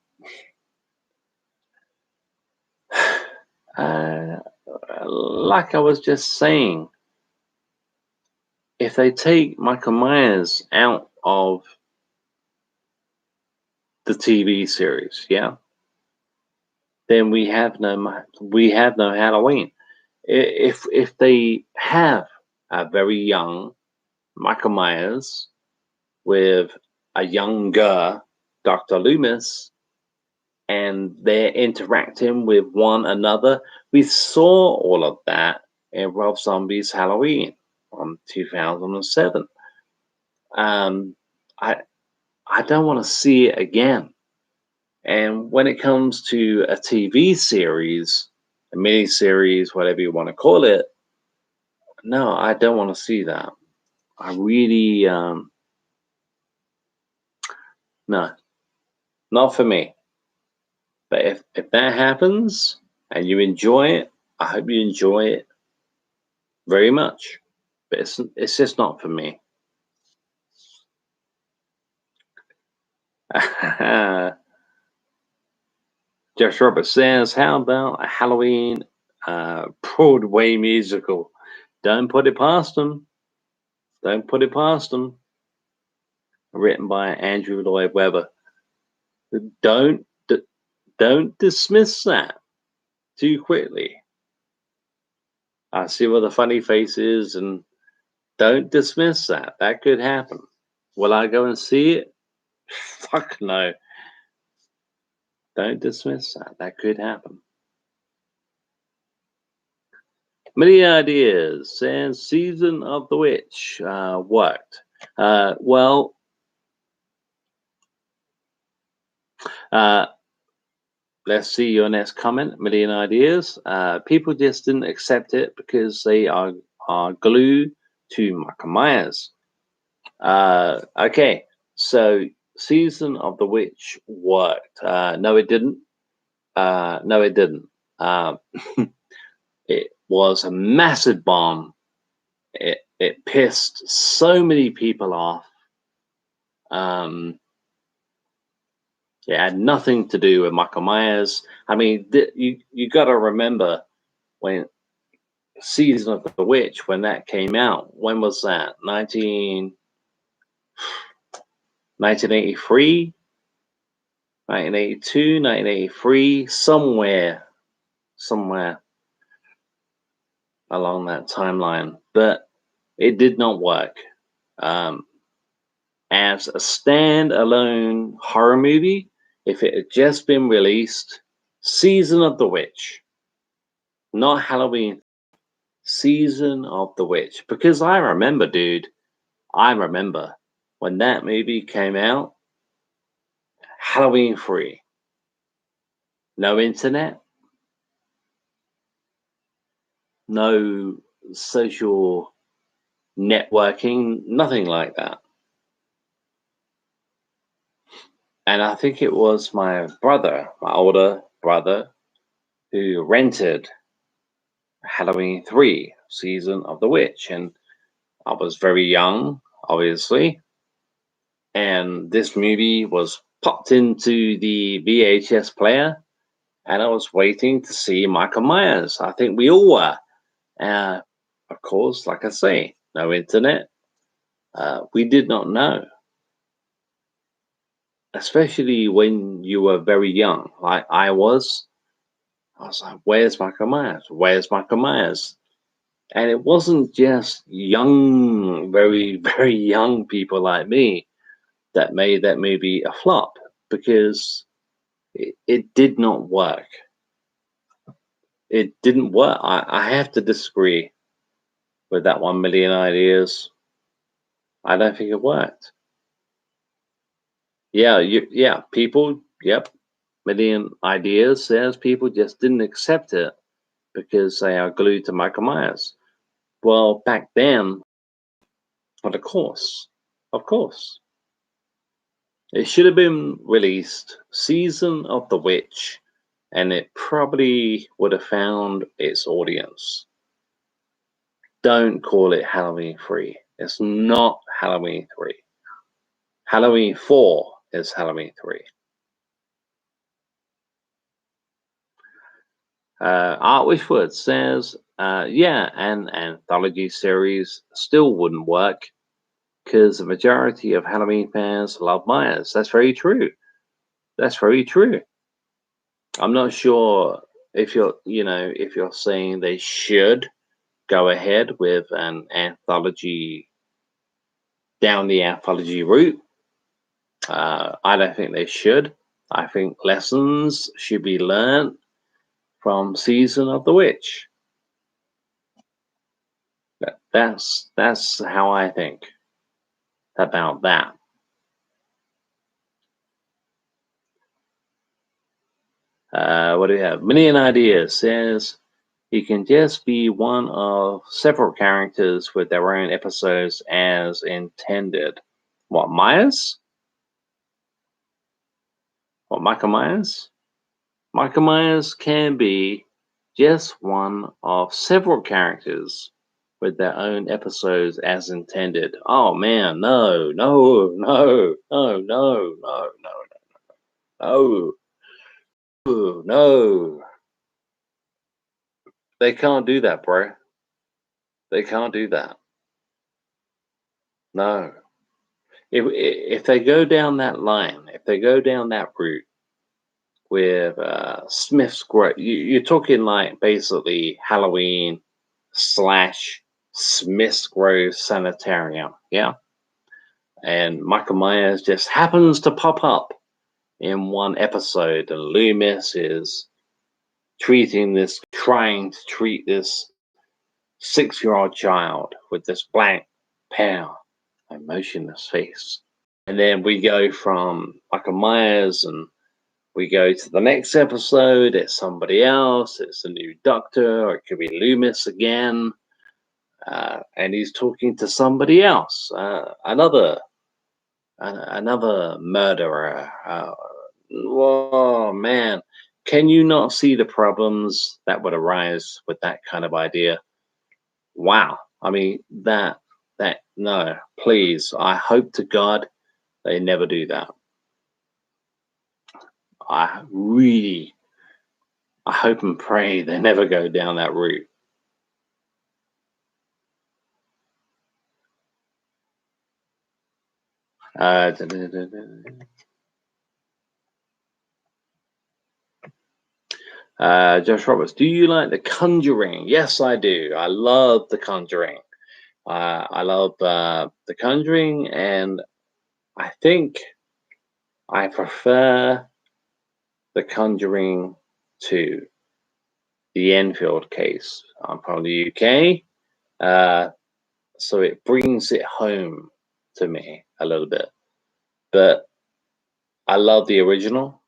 [SPEAKER 1] I was just saying, if they take Michael Myers out of the TV series, yeah, then we have no Halloween. If they have a very young Michael Myers with a younger Dr. Loomis, and they're interacting with one another. We saw all of that in Rob Zombie's Halloween from 2007. I don't want to see it again. And when it comes to a TV series, a mini series, whatever you want to call it, no, I don't want to see that. I really, no, not for me. But if that happens and you enjoy it, I hope you enjoy it very much. But it's just not for me. Josh Roberts says, how about a Halloween Broadway musical? Don't put it past them. Don't put it past them. Written by Andrew Lloyd Webber. Don't dismiss that too quickly. I see what the funny face is, and don't dismiss that. That could happen. Will I go and see it? Fuck no. Don't dismiss that. That could happen. Many Ideas and Season of the Witch worked. Well, let's see your next comment. Million Ideas. People just didn't accept it because they are glued to Michael Myers. Okay, so Season of the Witch worked. No, it didn't. No, it didn't. It was a massive bomb. It pissed so many people off. It had nothing to do with Michael Myers. I mean, you got to remember when Season of the Witch, when that came out. When was that? 1983, 1982, 1983, somewhere along that timeline. But it did not work. As a standalone horror movie, if it had just been released, Season of the Witch, not Halloween, Season of the Witch. Because I remember, dude, I remember when that movie came out, Halloween free, no internet, no social networking, nothing like that. And I think it was my brother, my older brother, who rented Halloween 3, Season of the Witch. And I was very young, obviously. And this movie was popped into the VHS player, and I was waiting to see Michael Myers. I think we all were. Of course, like I say, no internet. We did not know, especially when you were very young, like I was. I was like, where's Michael Myers? Where's Michael Myers? And it wasn't just young, very, very young people like me that made that movie a flop, because it did not work. It didn't work. I have to disagree with that 1 million ideas. I don't think it worked. Yeah, people, yep, million ideas says people just didn't accept it because they are glued to Michael Myers. Well, back then, but of course, it should have been released Season of the Witch, and it probably would have found its audience. Don't call it Halloween 3. It's not Halloween 3. Halloween 4 is Halloween 3. Art Wishwood says, yeah, an anthology series still wouldn't work because the majority of Halloween fans love Myers. That's very true. That's very true. I'm not sure if you're saying they should go ahead with an anthology, down the anthology route. I don't think they should. I think lessons should be learned from Season of the Witch. That's how I think about that. What do we have? Million Ideas says you can just be one of several characters with their own episodes as intended. What, Myers? What, Michael Myers? Michael Myers can be just one of several characters with their own episodes as intended. Oh man, no, no, no, no, no, no, no, no, no. They can't do that, bro. They can't do that. No. If they go down that line, if they go down that route with Smith's Grove, you're talking like basically Halloween slash Smith's Grove Sanitarium, yeah? And Michael Myers just happens to pop up in one episode, and Loomis is trying to treat this 6-year-old child with this blank, pale, emotionless face. And then we go from Michael Myers and we go to the next episode. It's somebody else. It's a new doctor, or it could be Loomis again. And he's talking to somebody else, another murderer. Oh man, can you not see the problems that would arise with that kind of idea? Wow. I mean, no, please. I hope to God they never do that. I hope and pray they never go down that route. Josh Roberts, do you like The Conjuring? Yes, I do. I love The Conjuring. I love The Conjuring, and I think I prefer The Conjuring to the Enfield case. I'm from the UK, so it brings it home to me a little bit. But I love the original.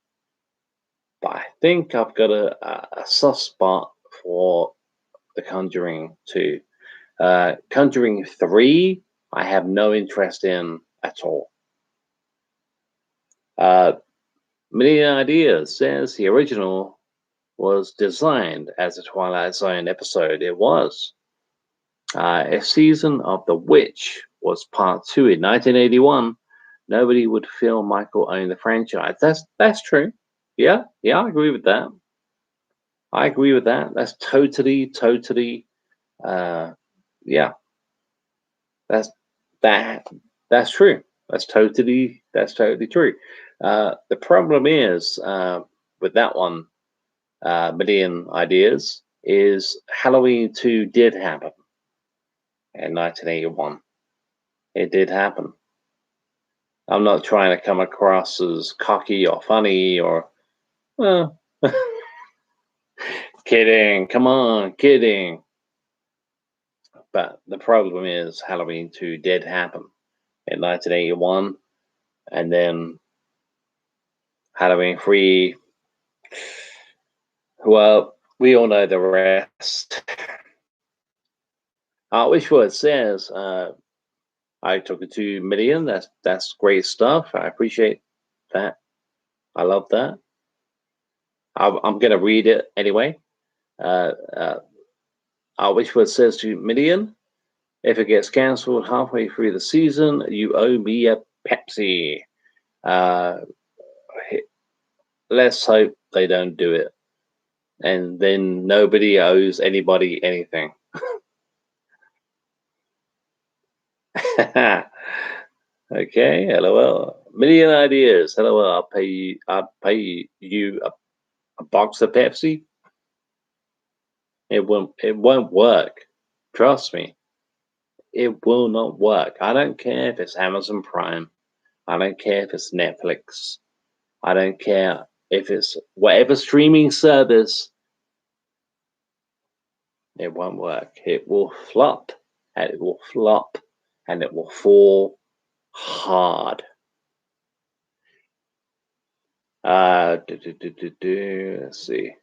[SPEAKER 1] But I think I've got a soft spot for The Conjuring 2. Conjuring 3, I have no interest in at all. Million Ideas says the original was designed as a Twilight Zone episode. It was. A Season of the Witch was part 2 in 1981. Nobody would feel Michael owned the franchise. That's true. Yeah, I agree with that. I agree with that. That's totally, yeah. That's that's true. That's totally true. The problem is with that one, Million Ideas, is Halloween 2 did happen in 1981. It did happen. I'm not trying to come across as cocky or funny or, well, kidding. Come on, kidding. But the problem is Halloween 2 did happen in 1981. And then Halloween 3, well, we all know the rest. Wishwood says, I took it to Million. That's great stuff. I appreciate that. I love that. I'm going to read it anyway. Wishwood says to Million, if it gets cancelled halfway through the season, you owe me a Pepsi. Let's hope they don't do it. And then nobody owes anybody anything. Okay, LOL. Million Ideas. LOL. I'll pay you a box of Pepsi. It won't work. Trust me. It will not work. I don't care if it's Amazon Prime. I don't care if it's Netflix. I don't care if it's whatever streaming service. It won't work. It will flop, and it will flop, and it will fall hard. Let's see.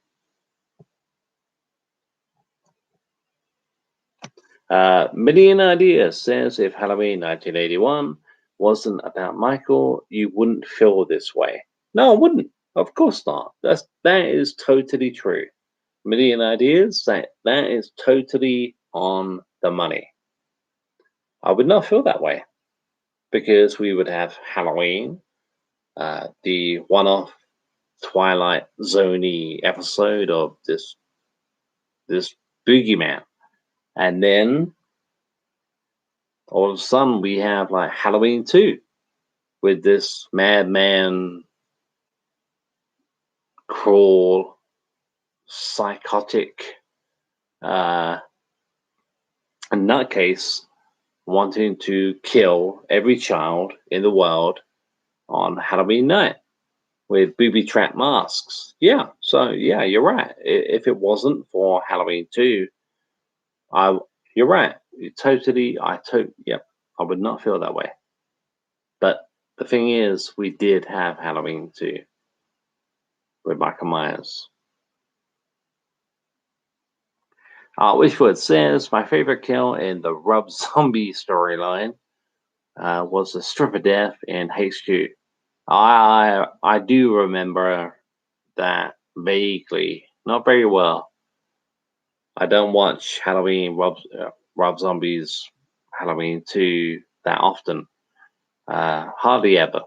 [SPEAKER 1] Million Ideas says if Halloween 1981 wasn't about Michael, you wouldn't feel this way. No, I wouldn't. Of course not. That is totally true. Million Ideas, that is totally on the money. I would not feel that way because we would have Halloween, the one-off Twilight Zone episode of this boogeyman, and then all of a sudden we have like Halloween 2 with this madman, cruel, psychotic, nutcase wanting to kill every child in the world on Halloween night with booby trap masks. Yeah, so yeah, you're right. If it wasn't for Halloween 2, you're right. Yep, I would not feel that way. But the thing is, we did have Halloween 2 with Michael Myers. Wishwood says, my favorite kill in the Rob Zombie storyline was the stripper death in HQ. I do remember that vaguely, not very well. I don't watch Rob Zombie's Halloween 2 that often. Hardly ever.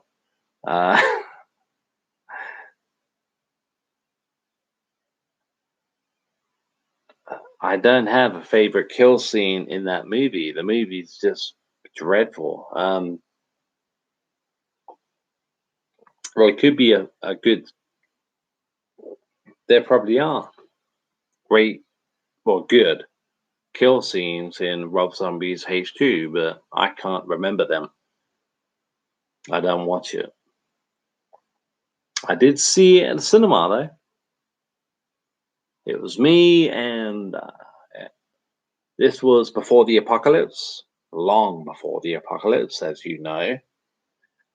[SPEAKER 1] I don't have a favorite kill scene in that movie. The movie's just dreadful. Well, it could be a good. There probably are great, well, good kill scenes in Rob Zombie's H2, but I can't remember them. I don't watch it. I did see it at the cinema though. It was me, and this was before the apocalypse, long before the apocalypse, as you know.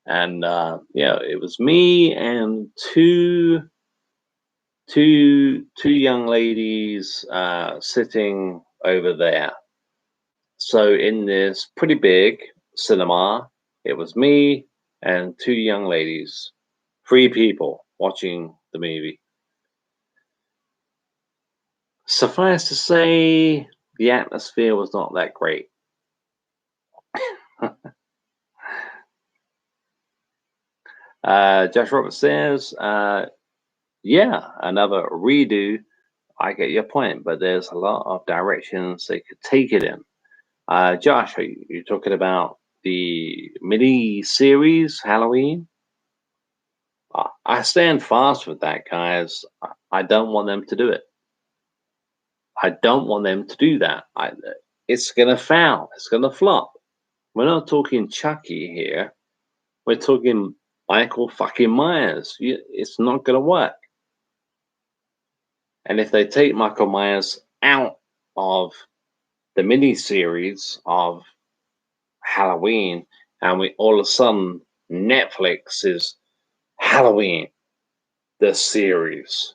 [SPEAKER 1] And yeah, it was me and two young ladies sitting over there, So in this pretty big cinema, it was me and two young ladies, three people watching the movie. Suffice to say, the atmosphere was not that great. Josh Roberts says, yeah, another redo. I get your point, but there's a lot of directions they could take it in. Josh, are you talking about the mini series Halloween? I stand fast with that, guys. I don't want them to do it. I don't want them to do that. It's gonna fail. It's gonna flop. We're not talking Chucky here. We're talking Michael fucking Myers. It's not gonna work. And if they take Michael Myers out of the mini series of Halloween, and we all of a sudden Netflix is Halloween, the series.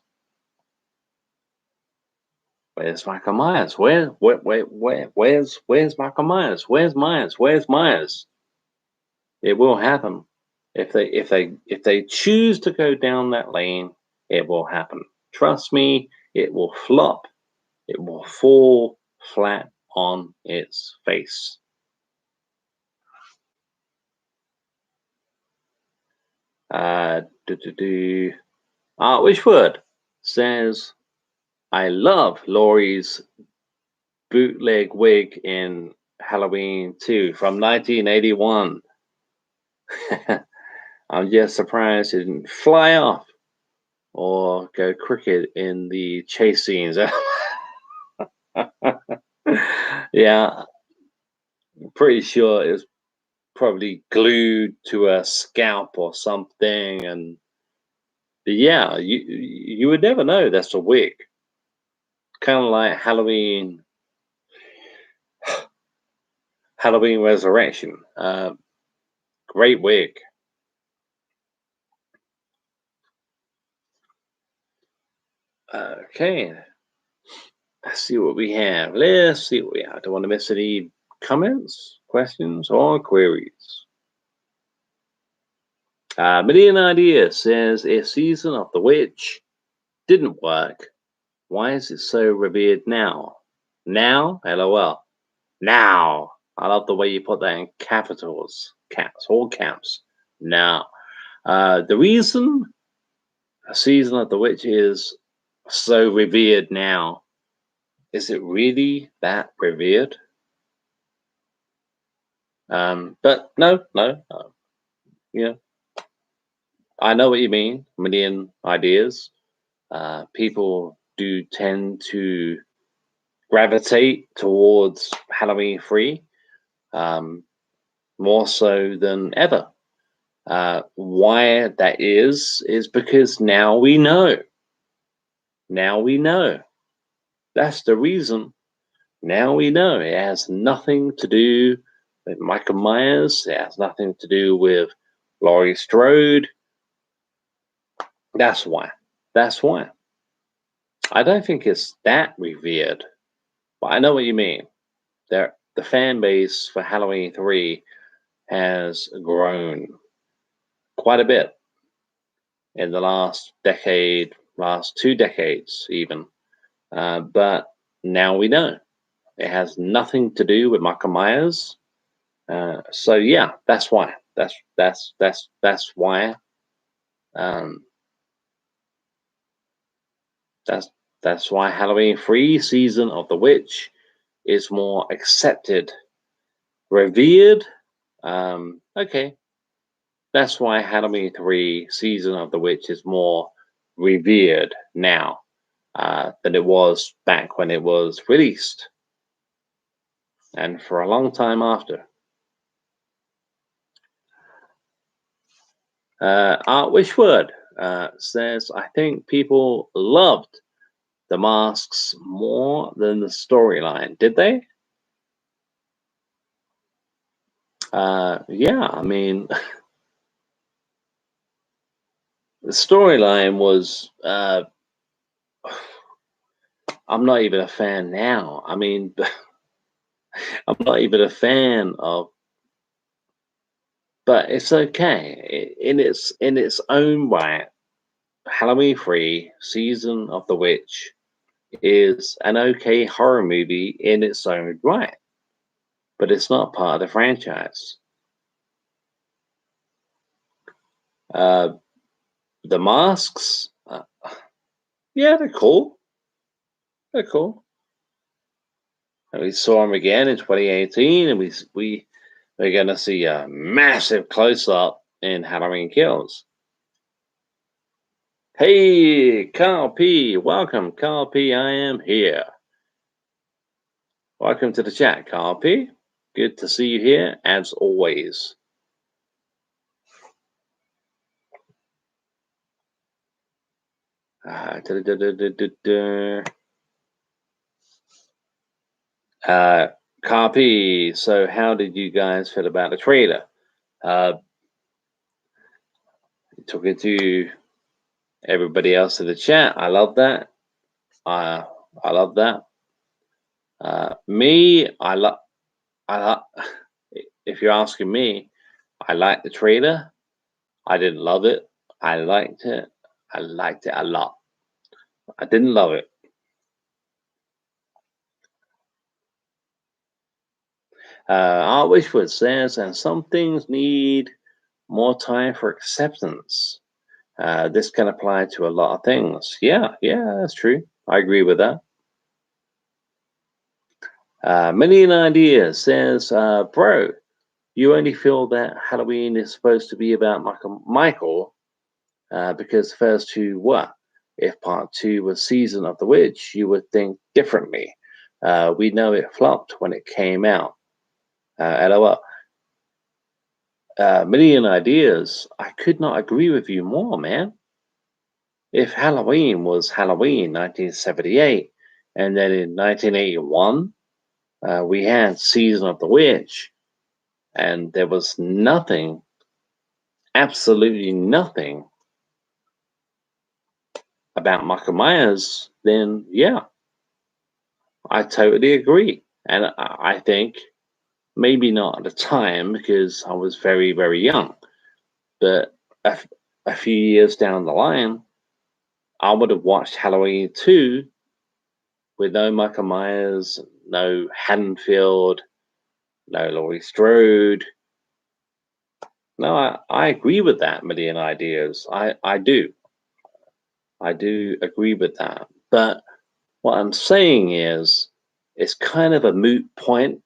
[SPEAKER 1] Where's Michael Myers? Where's Michael Myers? Where's Myers? Where's Myers? It will happen. If they choose to go down that lane, it will happen. Trust me, it will flop. It will fall flat on its face. Wishwood says, I love Laurie's bootleg wig in Halloween 2 from 1981. I'm just surprised it didn't fly off or go crooked in the chase scenes. Yeah, I'm pretty sure it was probably glued to a scalp or something. And yeah, you would never know that's a wig. Kind of like Halloween Resurrection. Great wig. Okay, let's see what we have. Let's see what we have. I don't want to miss any comments, questions, or queries. Million Ideas says, if Season of the Witch didn't work, why is it so revered now? Now? LOL. Now. I love the way you put that in capitals. Caps. All caps. Now. The reason Season of the Witch is so revered now, is it really that revered? But no. Yeah, I know what you mean. Million Ideas. People do tend to gravitate towards Halloween 3 more so than ever. Why that is because now we know. Now we know. That's the reason. Now we know. It has nothing to do with Michael Myers. It has nothing to do with Laurie Strode. That's why. That's why. I don't think it's that revered, but I know what you mean. The fan base for Halloween 3 has grown quite a bit in the last decade, last 2 decades even. But now we know it has nothing to do with Michael Myers. So yeah, that's why. That's why. Um, that's why Halloween 3 Season of the Witch is more accepted, revered. Okay, that's why Halloween 3 Season of the Witch is more revered now than it was back when it was released, and for a long time after. Art Wishword says, I think people loved the masks more than the storyline. Did they? Yeah, I mean, the storyline was. I'm not even a fan now. I mean, I'm not even a fan of, but it's okay in its own right. Halloween 3 Season of the Witch is an okay horror movie in its own right, but it's not part of the franchise. The masks, yeah, they're cool. They're cool. And we saw them again in 2018, and we're gonna see a massive close up in Halloween Kills. Hey, Carl P, welcome, Carl P. I am here. Welcome to the chat, Carl P. Good to see you here as always. Copy. So, how did you guys feel about the trailer? Talking to everybody else in the chat, I love that. I love that. Me, I love. If you're asking me, I like the trailer. I didn't love it. I liked it. I liked it a lot. I didn't love it. Art Wishwood says, and some things need more time for acceptance. This can apply to a lot of things. Yeah, that's true. I agree with that. Million Ideas says, bro, you only feel that Halloween is supposed to be about Michael because the first two were. If part 2 was Season of the Witch, you would think differently. We know it flopped when it came out. LOL. Million Ideas, I could not agree with you more, man. If Halloween was Halloween 1978, and then in 1981, we had Season of the Witch, and there was nothing, absolutely nothing about Michael Myers, then yeah, I totally agree. And I think maybe not at the time because I was very, very young, but a few years down the line, I would have watched Halloween 2 with no Michael Myers, no Haddonfield, no Laurie Strode. No, I agree with that, Million Ideas. I do. I do agree with that. But what I'm saying is, it's kind of a moot point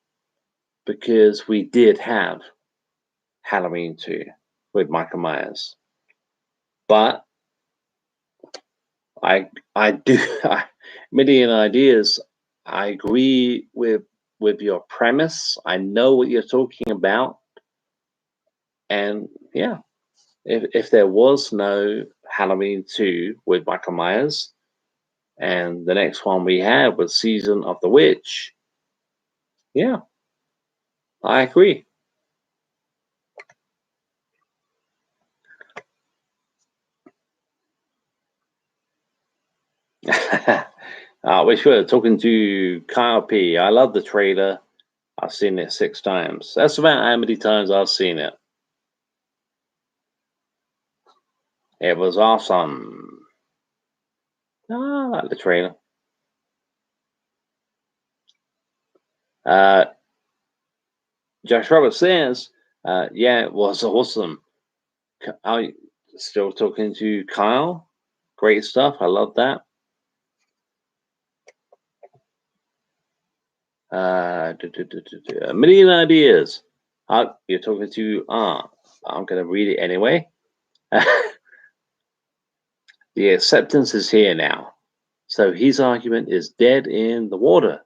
[SPEAKER 1] because we did have Halloween 2 with Michael Myers. But I do Million Ideas, I agree with your premise. I know what you're talking about. And yeah, if there was no Halloween 2 with Michael Myers, and the next one we had was Season of the Witch, yeah, I agree. I wish we were talking to Kyle P. I love the trailer. I've seen it 6 times. That's about how many times I've seen it. It was awesome. I like the trailer. Josh Roberts says, yeah, it was awesome. I still talking to Kyle. Great stuff. I love that. A million ideas. You're talking to Art. I'm going to read it anyway. The acceptance is here now. So his argument is dead in the water.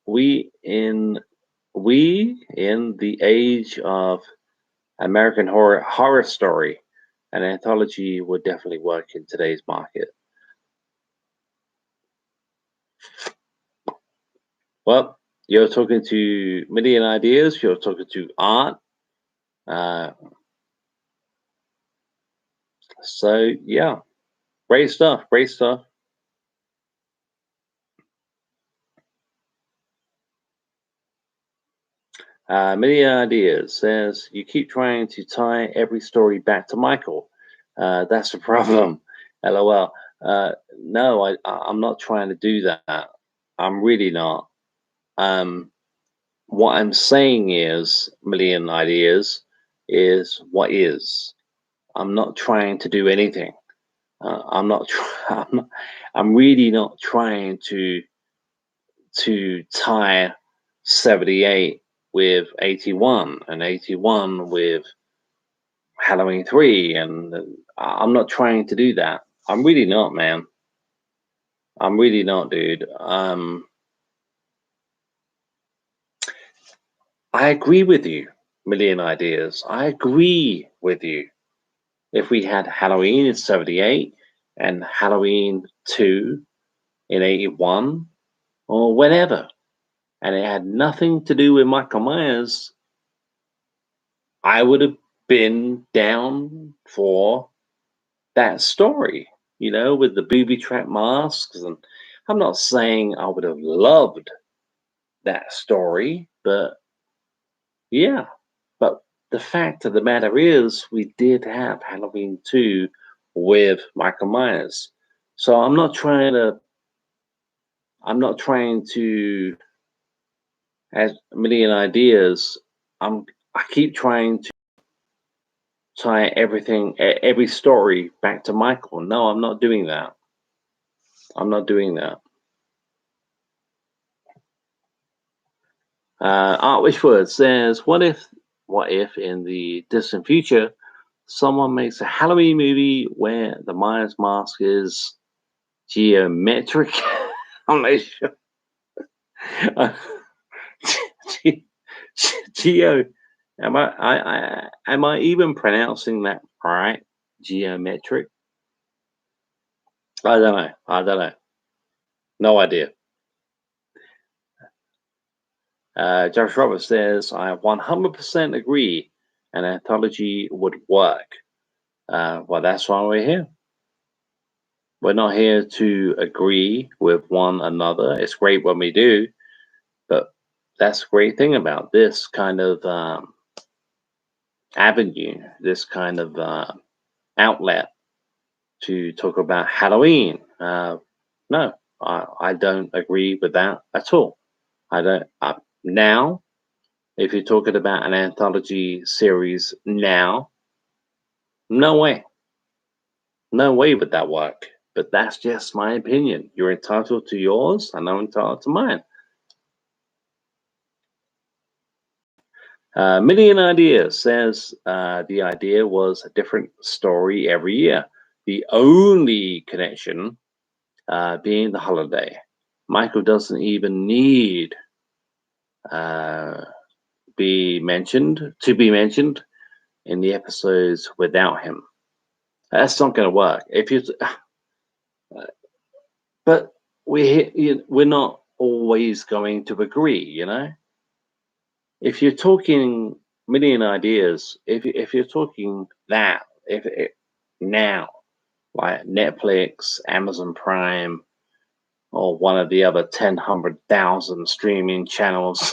[SPEAKER 1] We in the age of American horror story, an anthology would definitely work in today's market. Well, you're talking to Million Ideas. You're talking to Art. So yeah, great stuff. Great stuff. Million Ideas says you keep trying to tie every story back to Michael. That's the problem. LOL. No, I'm not trying to do that. I'm really not. Um, what I'm saying is, Million Ideas is what is. I'm not trying to do anything. I'm not. I'm really not trying to tie 78 with 81 and 81 with Halloween 3, and I'm not trying to do that. I'm really not, man. I'm really not, dude. I agree with you, Million Ideas. I agree with you. If we had Halloween in 78 and Halloween 2 in 81 or whatever, and it had nothing to do with Michael Myers, I would have been down for that story, with the booby trap masks. And I'm not saying I would have loved that story, but yeah. But the fact of the matter is, we did have Halloween 2 with Michael Myers. So I'm not trying to, as a million ideas, I keep trying to tie every story back to Michael. No, I'm not doing that. I'm not doing that. Art Wishword says, what if in the distant future, someone makes a Halloween movie where the Myers mask is geometric? I'm not sure. Ge- Geo, am I even pronouncing that right? Geometric? I don't know. I don't know. No idea. Josh Roberts says, I 100% agree an anthology would work. Well, that's why we're here. We're not here to agree with one another. It's great when we do, but that's the great thing about this kind of avenue, this kind of outlet to talk about Halloween. No, I don't agree with that at all. I don't. Now, if you're talking about an anthology series now, no way. No way would that work. But that's just my opinion. You're entitled to yours, and I'm entitled to mine. Million Ideas says the idea was a different story every year. The only connection being the holiday. Michael doesn't even need uh, to be mentioned in the episodes without him. That's not going to work. If you, but we're not always going to agree. If you're talking Million Ideas, if you're talking that, if now, like Netflix, Amazon Prime, or one of the other 100,000 streaming channels,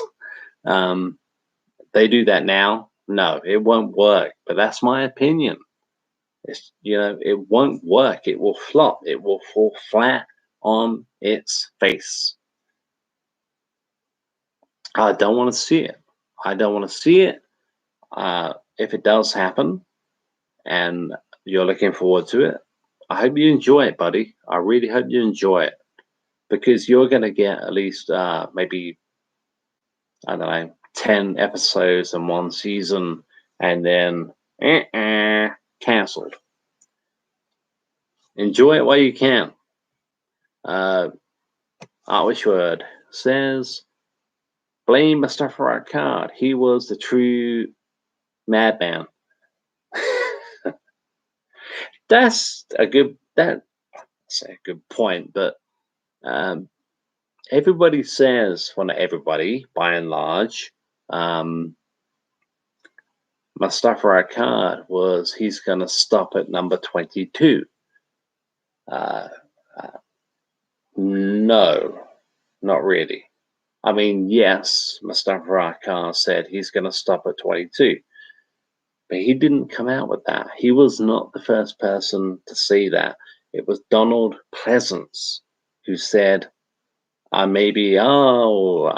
[SPEAKER 1] they do that now. No, it won't work. But that's my opinion. It won't work. It will flop. It will fall flat on its face. I don't want to see it. I don't want to see it. If it does happen and you're looking forward to it, I hope you enjoy it, buddy. I really hope you enjoy it because you're going to get at least maybe, I don't know, 10 episodes in one season and then cancelled. Enjoy it while you can. Word says, blame Mustafa Akkad. He was the true madman. That's a good point, but everybody says, well, not everybody, by and large, Mustafa Akkad he's going to stop at number 22. No, not really. I mean, yes, Mustafa Akkad said he's going to stop at 22, but he didn't come out with that. He was not the first person to say that. It was Donald Pleasance who said, maybe I'll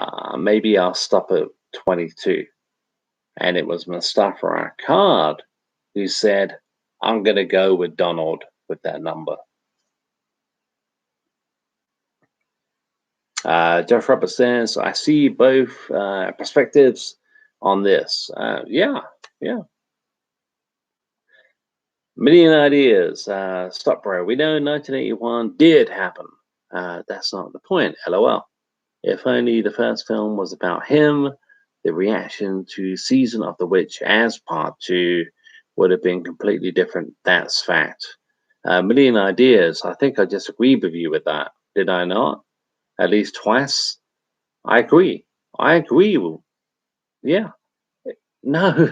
[SPEAKER 1] stop at 22. And it was Mustafa Akkad who said, I'm going to go with Donald with that number. Jeff Roberts says, I see both perspectives on this. Yeah. Million ideas. Stop, bro. We know 1981 did happen. That's not the point. LOL. If only the first film was about him, the reaction to Season of the Witch as part 2 would have been completely different. That's fact. Million ideas. I think I just agreed with you with that. Did I not? At least twice? I agree. Yeah. No,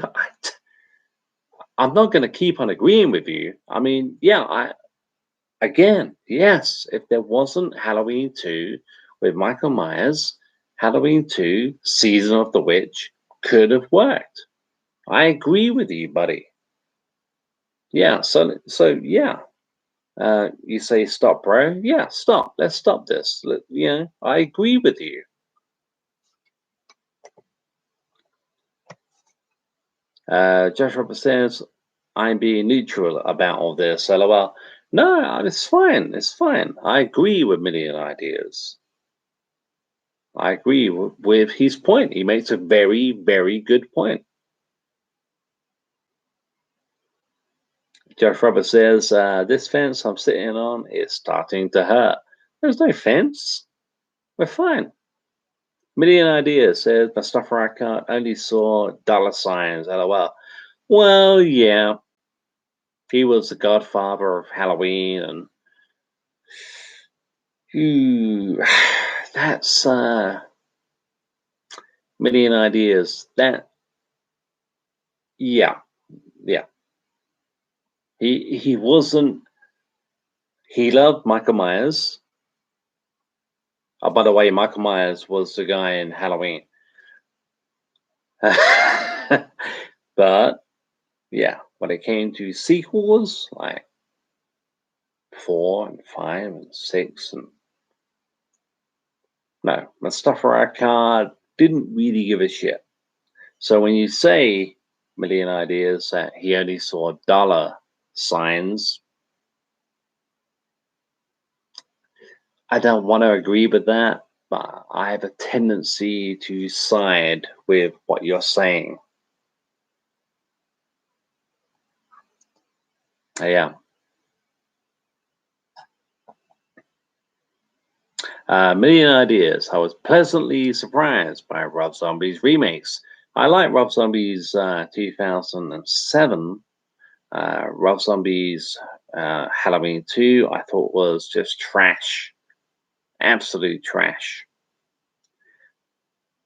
[SPEAKER 1] I'm not going to keep on agreeing with you. I mean, yeah, again, yes, if there wasn't Halloween 2 with Michael Myers, Halloween 2, Season of the Witch could have worked. I agree with you, buddy. Yeah, so yeah. You say stop, bro. Yeah, stop. Let's stop this. I agree with you. Josh Roberts says, I'm being neutral about all this. LOL. No, it's fine. It's fine. I agree with Million Ideas. I agree with his point. He makes a very, very good point. Josh Roberts says, this fence I'm sitting on is starting to hurt. There's no fence. We're fine. Million Ideas says, Mustafa Akkad only saw dollar signs. LOL. Well, yeah. He was the godfather of Halloween, and that's Million Ideas. Yeah. He wasn't. He loved Michael Myers. Oh, by the way, Michael Myers was the guy in Halloween. But yeah, when it came to sequels like 4 and 5 and 6, and no, Mustafa Akkad didn't really give a shit. So when you say Million Ideas that he only saw dollar signs, I don't want to agree with that, but I have a tendency to side with what you're saying. Yeah. Million Ideas. I was pleasantly surprised by Rob Zombie's remakes. I like Rob Zombie's 2007. Rob Zombie's Halloween 2, I thought was just trash. Absolute trash.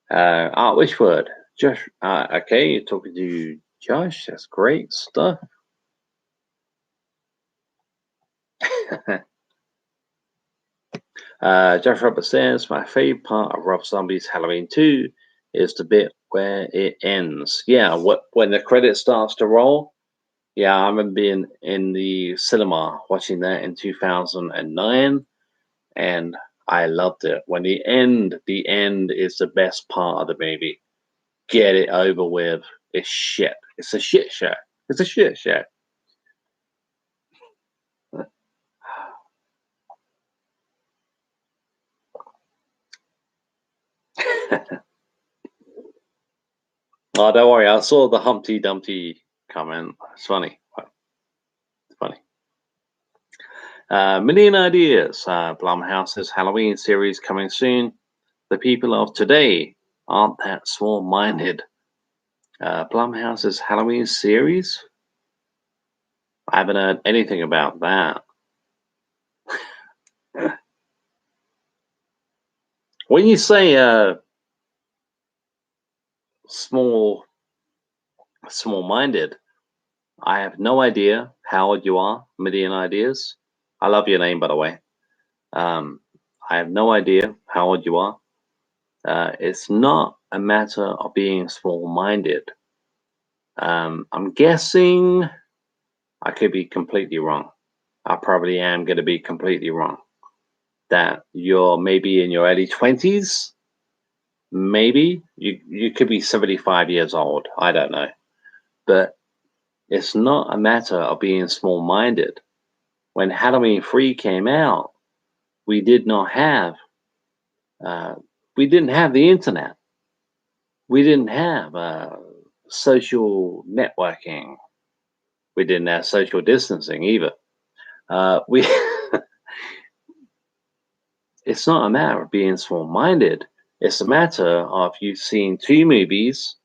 [SPEAKER 1] Art Wishword. Josh, okay, you're talking to Josh. That's great stuff. Josh Roberts says, my favorite part of Rob Zombie's Halloween 2 is the bit where it ends. Yeah, when the credit starts to roll. Yeah, I remember being in the cinema watching that in 2009, and I loved it. When the end is the best part of the movie. Get it over with. It's shit. It's a shit show. It's a shit show. Oh, don't worry. I saw the Humpty Dumpty comment. It's funny. It's funny. Million Ideas. Blumhouse's Halloween series coming soon. The people of today aren't that small-minded. Blumhouse's Halloween series? I haven't heard anything about that. When you say small-minded, I have no idea how old you are, Million Ideas. I love your name, by the way. I have no idea how old you are. It's not a matter of being small-minded. I'm guessing I could be completely wrong. I probably am going to be completely wrong. That you're maybe in your early 20s, maybe you could be 75 years old. I don't know. But it's not a matter of being small-minded. When Halloween 3 came out, we did not have uh, we didn't have the internet. We didn't have social networking. We didn't have social distancing either. We It's not a matter of being small-minded. It's a matter of you've seen two movies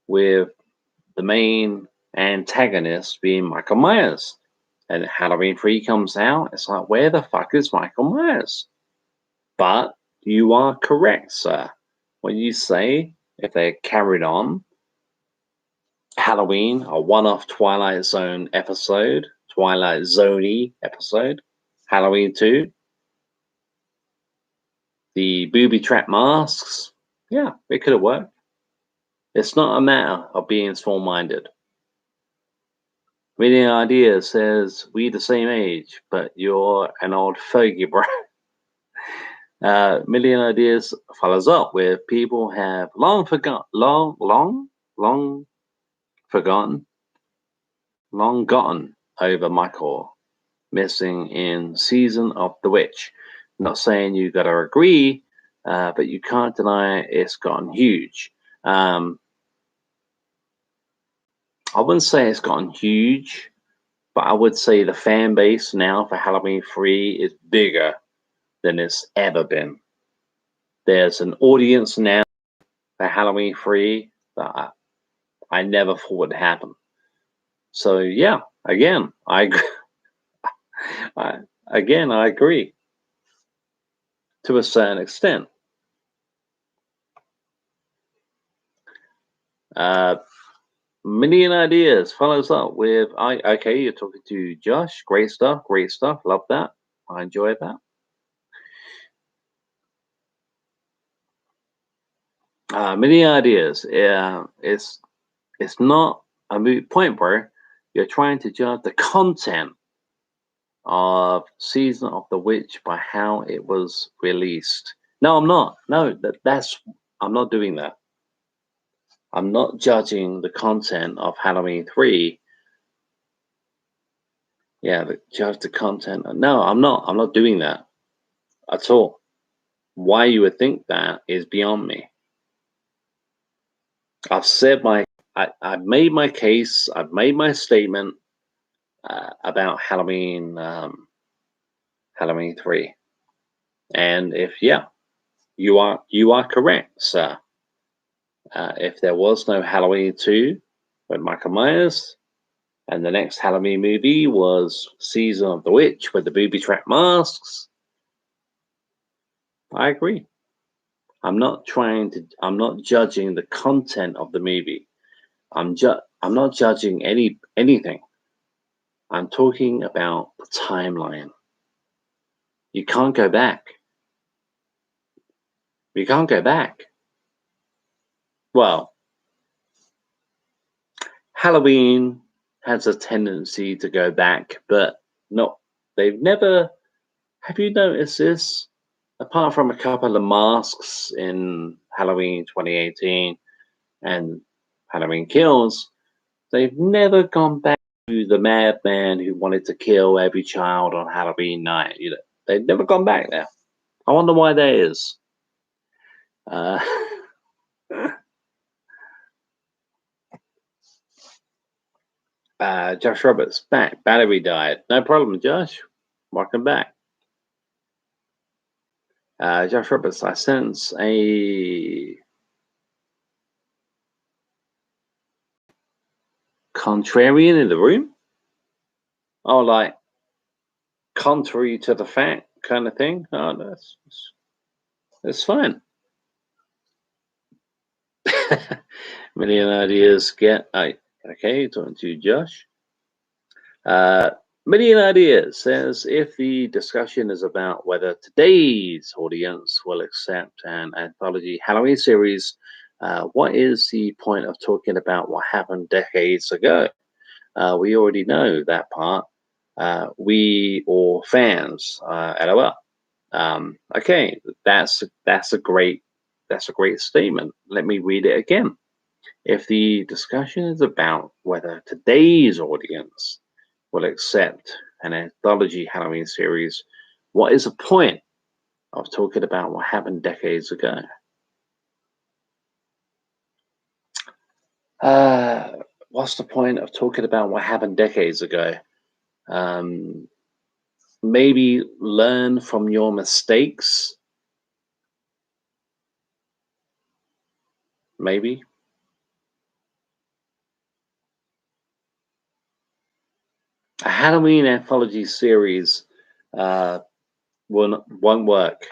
[SPEAKER 1] with the main antagonist being Michael Myers. And Halloween 3 comes out, it's like, where the fuck is Michael Myers? But you are correct, sir, when you say if they carried on Halloween, a one-off Twilight Zone episode, Twilight Zone-y episode, Halloween 2, the booby trap masks, yeah, it could have worked. It's not a matter of being small-minded. Million Ideas says, we the same age, but you're an old fogey, bro. Million Ideas follows up with people have long forgotten, long forgotten, long gotten over Michael missing in Season of the Witch. Not saying you gotta agree, but you can't deny it's gotten huge. I wouldn't say it's gotten huge, but I would say the fan base now for Halloween 3 is bigger than it's ever been. There's an audience now for Halloween 3 that I never thought would happen. So yeah, again, I agree to a certain extent. Million Ideas follows up with okay, you're talking to Josh. Great stuff, love that. I enjoy that. Million Ideas, yeah, it's not a moot point, bro. You're trying to judge the content of Season of the Witch by how it was released. No, I'm not. No, I'm not doing that. I'm not judging the content of Halloween 3. Yeah, but judge the content. No, I'm not. I'm not doing that at all. Why you would think that is beyond me. I've said I've made my case. I've made my statement about Halloween, Halloween 3. And if you are correct, sir. If there was no Halloween 2 with Michael Myers, and the next Halloween movie was Season of the Witch with the booby trap masks, I agree. I'm not judging the content of the movie. I'm not judging anything. I'm talking about the timeline. You can't go back. You can't go back. Well, Halloween has a tendency to go back, but not. They've never. Have you noticed this? Apart from a couple of masks in Halloween 2018 and Halloween Kills, they've never gone back to the madman who wanted to kill every child on Halloween night. They've never gone back there. I wonder why that is. Uh, Josh Roberts back. Battery died. No problem, Josh. Welcome back. Josh Roberts, I sense a contrarian in the room. Oh, like contrary to the fact kind of thing. Oh, that's fine. Million Ideas get okay, talking to Josh. Million Ideas says if the discussion is about whether today's audience will accept an anthology Halloween series, what is the point of talking about what happened decades ago? We already know that part. We or fans, LOL. Okay, that's a great statement. Let me read it again. If the discussion is about whether today's audience will accept an anthology Halloween series, what is the point of talking about what happened decades ago? Uh, what's the point of talking about what happened decades ago? Um, maybe learn from your mistakes. Maybe a Halloween anthology series won't work.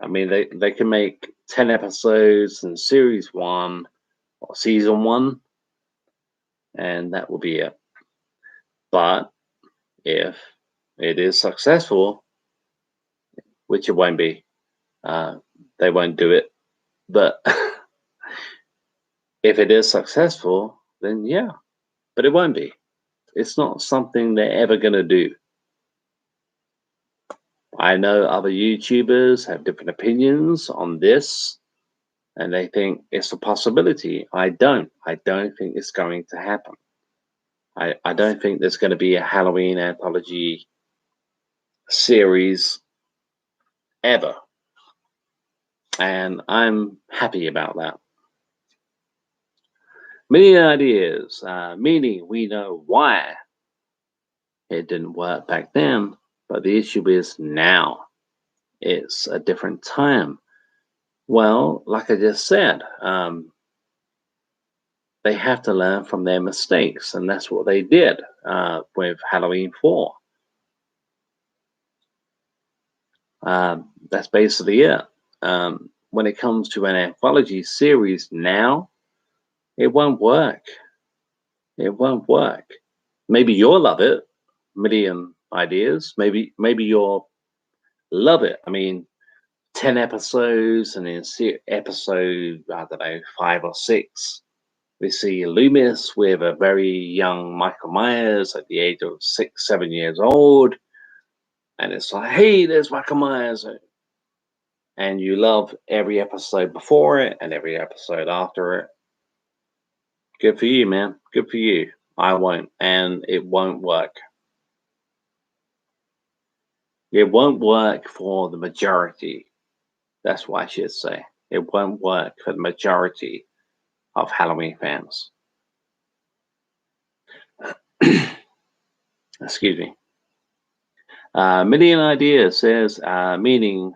[SPEAKER 1] I mean, they can make 10 episodes in series one or season one, and that will be it. But if it is successful, which it won't be, uh, they won't do it. But if it is successful, then yeah, but it won't be. It's not something they're ever going to do. I know other YouTubers have different opinions on this and they think it's a possibility. I don't. I don't think it's going to happen. I don't think there's going to be a Halloween anthology series ever. And I'm happy about that. Many ideas, meaning we know why it didn't work back then, but the issue is now. It's a different time. Well, like I just said, they have to learn from their mistakes, and that's what they did with Halloween 4. That's basically it. When it comes to an anthology series now, it won't work. It won't work. Maybe you'll love it, million ideas. Maybe you'll love it. I mean, 10 episodes, and in episode, I don't know, 5 or 6, we see Loomis with a very young Michael Myers at the age of 6, 7 years old. And it's like, hey, there's Michael Myers. And you love every episode before it and every episode after it. Good for you, man. Good for you. I won't. And it won't work. It won't work for the majority. That's what I should say. It won't work for the majority of Halloween fans. Excuse me. Million Ideas says, meaning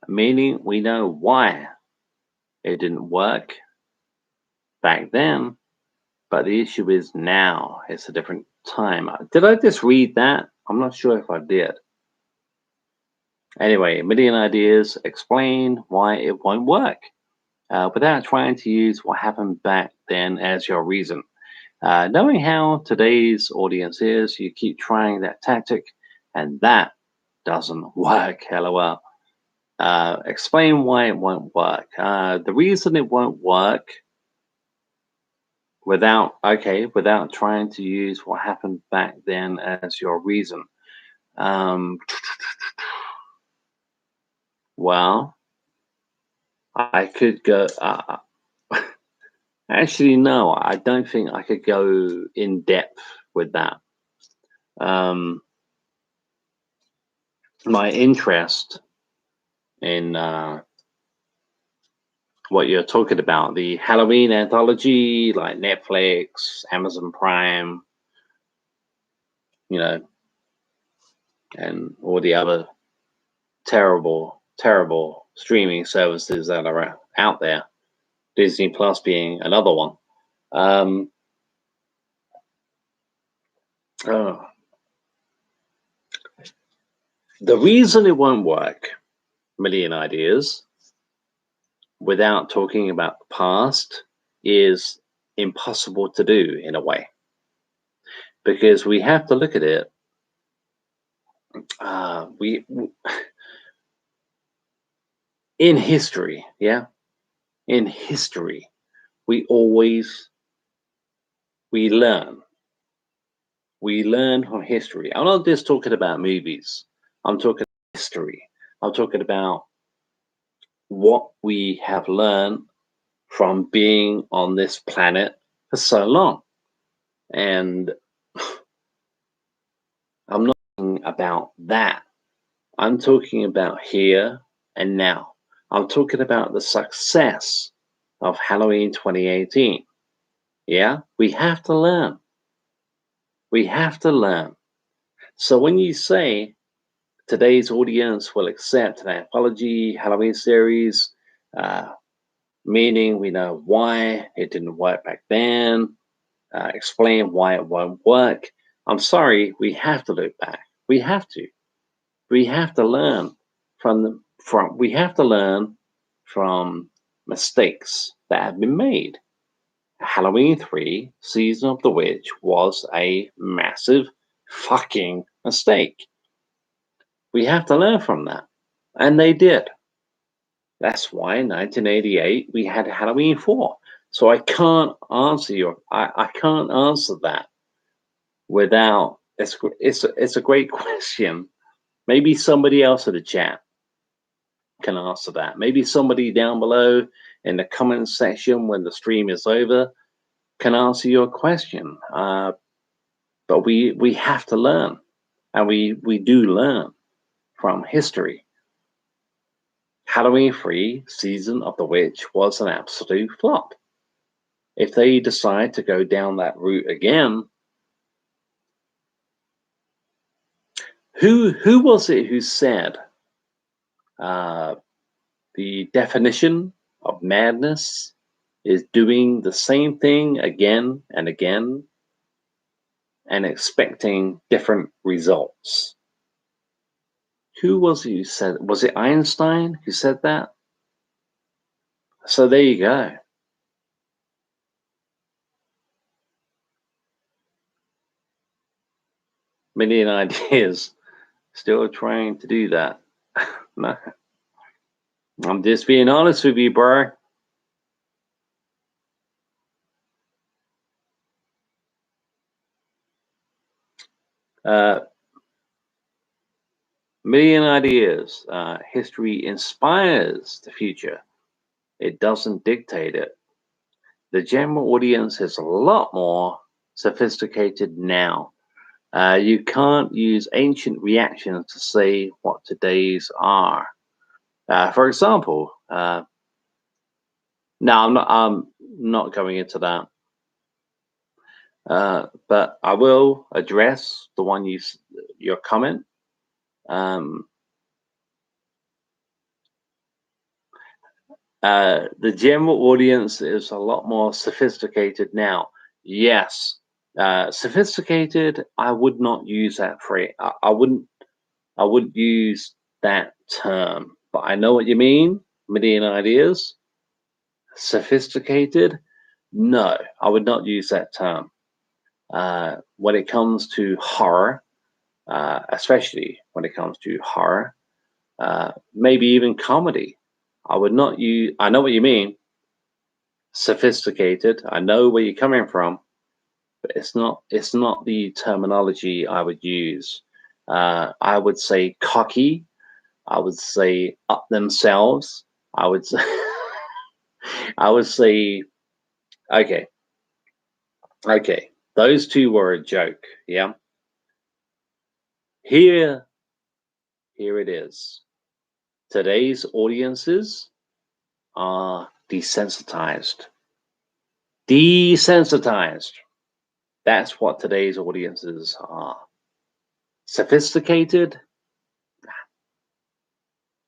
[SPEAKER 1] we know why it didn't work back then, but the issue is now. It's a different time. Did I just read that? I'm not sure if I did. Anyway, Million Ideas explain why it won't work without trying to use what happened back then as your reason. Knowing how today's audience is, you keep trying that tactic, and that doesn't work. LOL. Explain why it won't work. The reason it won't work without trying to use what happened back then as your reason. Well, I could go. Actually, no, I don't think I could go in depth with that. My interest in what you're talking about, the Halloween anthology, like Netflix, Amazon Prime, and all the other terrible, terrible streaming services that are out there, Disney Plus being another one. The reason it won't work, Million Ideas, without talking about the past, is impossible to do in a way. because we have to look at it. We in history, yeah, in history, we always we learn. We learn from history. I'm not just talking about movies. I'm talking history. I'm talking about what we have learned from being on this planet for so long. And I'm not talking about that. I'm talking about here and now. I'm talking about the success of Halloween 2018. Yeah, we have to learn. We have to learn. So when you say today's audience will accept an anthology Halloween series, uh, meaning we know why it didn't work back then, explain why it won't work. I'm sorry, we have to look back. We have to. We have to learn we have to learn from mistakes that have been made. Halloween 3 Season of the Witch was a massive fucking mistake. We have to learn from that. And they did. That's why in 1988 we had Halloween 4. So I can't answer I can't answer that without it's a great question. Maybe somebody else in the chat can answer that. Maybe somebody down below in the comment section when the stream is over can answer your question. But we have to learn, and we do learn from history. Halloween 3 Season of the Witch was an absolute flop. If they decide to go down that route again, who was it who said the definition of madness is doing the same thing again and again and expecting different results? Who was it who said? Was it Einstein who said that? So there you go. Million ideas. Still trying to do that. No. I'm just being honest with you, bro. Million ideas. History inspires the future. It doesn't dictate it. The general audience is a lot more sophisticated now. You can't use ancient reactions to say what today's are. For example, no, I'm not going into that. But I will address the one your comment. The general audience is a lot more sophisticated now. Yes, sophisticated. I would not use that phrase. I wouldn't. I wouldn't use that term. But I know what you mean. Million ideas. Sophisticated. No, I would not use that term. When it comes to horror, especially when it comes to horror, maybe even comedy, I would not use. I know what you mean. Sophisticated. I know where you're coming from, but it's not. It's not the terminology I would use. I would say cocky. I would say up themselves. I would say. I would say. Okay. Okay. Those two were a joke. Yeah. Here it is. Today's audiences are desensitized. Desensitized. That's what today's audiences are. Sophisticated,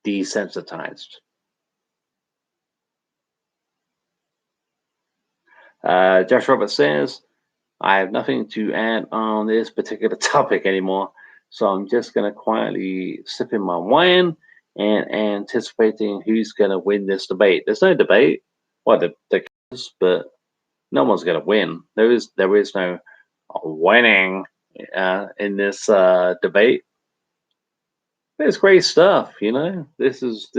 [SPEAKER 1] desensitized. Josh Roberts says, I have nothing to add on this particular topic anymore, so I'm just going to quietly sip in my wine and anticipating who's going to win this debate. There's no debate. Well, but no one's going to win. There is no are winning in this debate. It's great stuff, you know. This is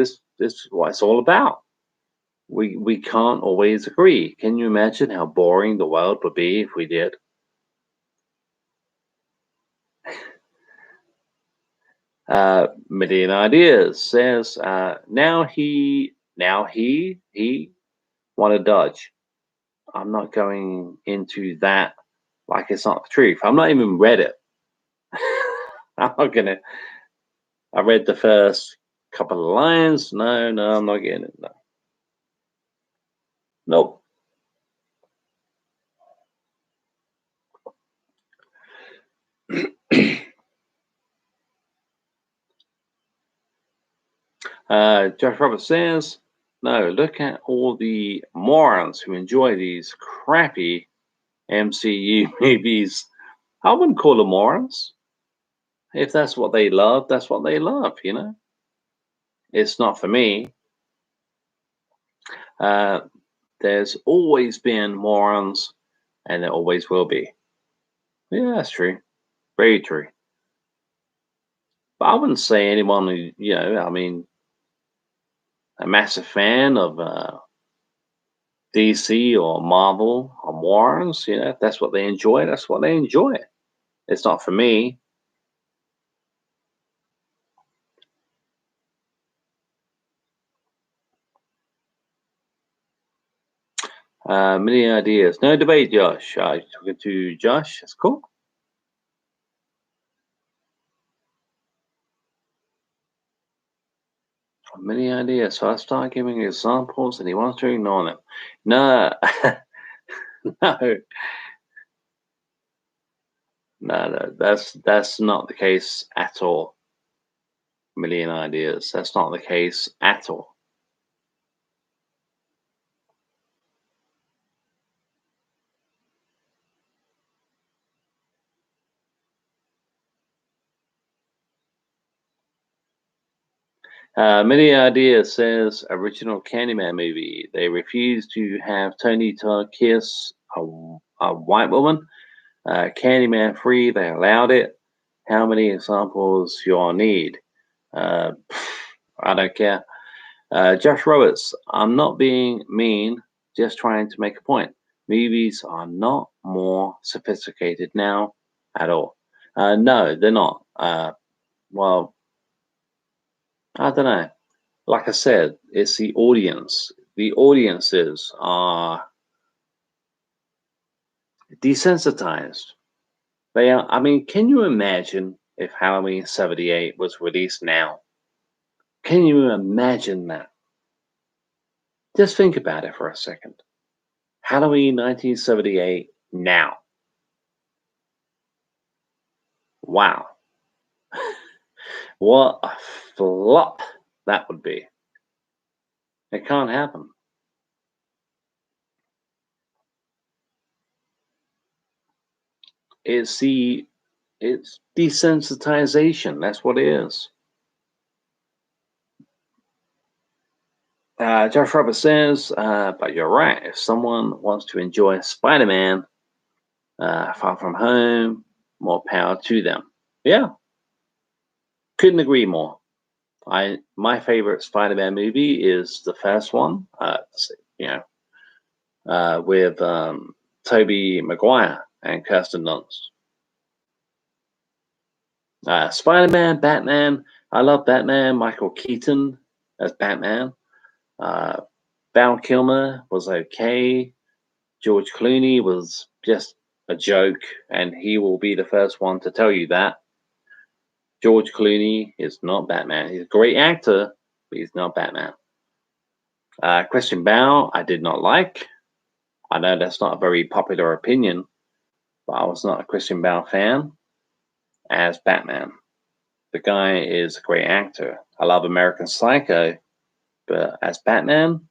[SPEAKER 1] what it's all about. We can't always agree. Can you imagine how boring the world would be if we did? Million Ideas says now he want to dodge. I'm not going into that like it's not the truth. I'm not even read it. I'm not gonna. I read the first couple of lines. No, no, I'm not getting it. No. Nope. Josh Roberts says, no, look at all the morons who enjoy these crappy MCU movies. I wouldn't call them morons. If that's what they love, that's what they love, you know? It's not for me. Uh, there's always been morons, and there always will be. Yeah, that's true. Very true. But I wouldn't say anyone who, I mean, a massive fan of DC or Marvel or morons, if that's what they enjoy, that's what they enjoy. It's not for me. Many ideas. No debate, Josh. Talking to Josh. That's cool. Many ideas. So I start giving examples and he wants to ignore them. No, no, no. That's not the case at all. Million ideas. That's not the case at all. Many Ideas says original Candyman movie. They refused to have Tony Todd kiss a white woman. Candyman 3, they allowed it. How many examples you all need? Uh, I don't care. Josh Roberts, I'm not being mean, just trying to make a point. Movies are not more sophisticated now at all. No, they're not. Well, I don't know. Like I said, it's the audience. The audiences are desensitized. They are, I mean, can you imagine if Halloween 78 was released now? Can you imagine that? Just think about it for a second. Halloween 1978 now. Wow. What a flop that would be. It can't happen. It's desensitization. That's what it is. Josh Roberts says, but you're right. If someone wants to enjoy Spider-Man, Far From Home, more power to them. Yeah, couldn't agree more. My favorite Spider-Man movie is the first one. With Tobey Maguire and Kirsten Dunst. Spider-Man, Batman. I love Batman. Michael Keaton as Batman. Val Kilmer was okay. George Clooney was just a joke, and he will be the first one to tell you that. George Clooney is not Batman. He's a great actor, but he's not Batman. Christian Bale, I did not like. I know that's not a very popular opinion, but I was not a Christian Bale fan as Batman. The guy is a great actor. I love American Psycho, but as Batman,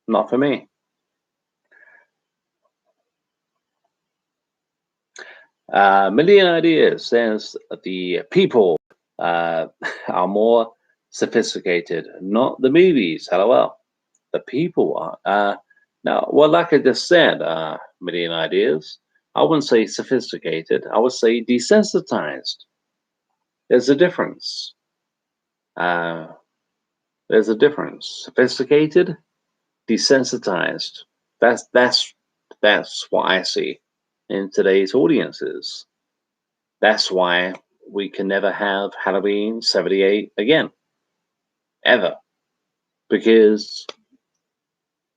[SPEAKER 1] not for me. Million Ideas says the people are more sophisticated, not the movies. LOL. The people are. Now, well, like I just said, Million Ideas, I wouldn't say sophisticated. I would say desensitized. There's a difference. Uh, there's a difference. Sophisticated, desensitized. That's what I see in today's audiences. That's why we can never have Halloween 78 again, ever, because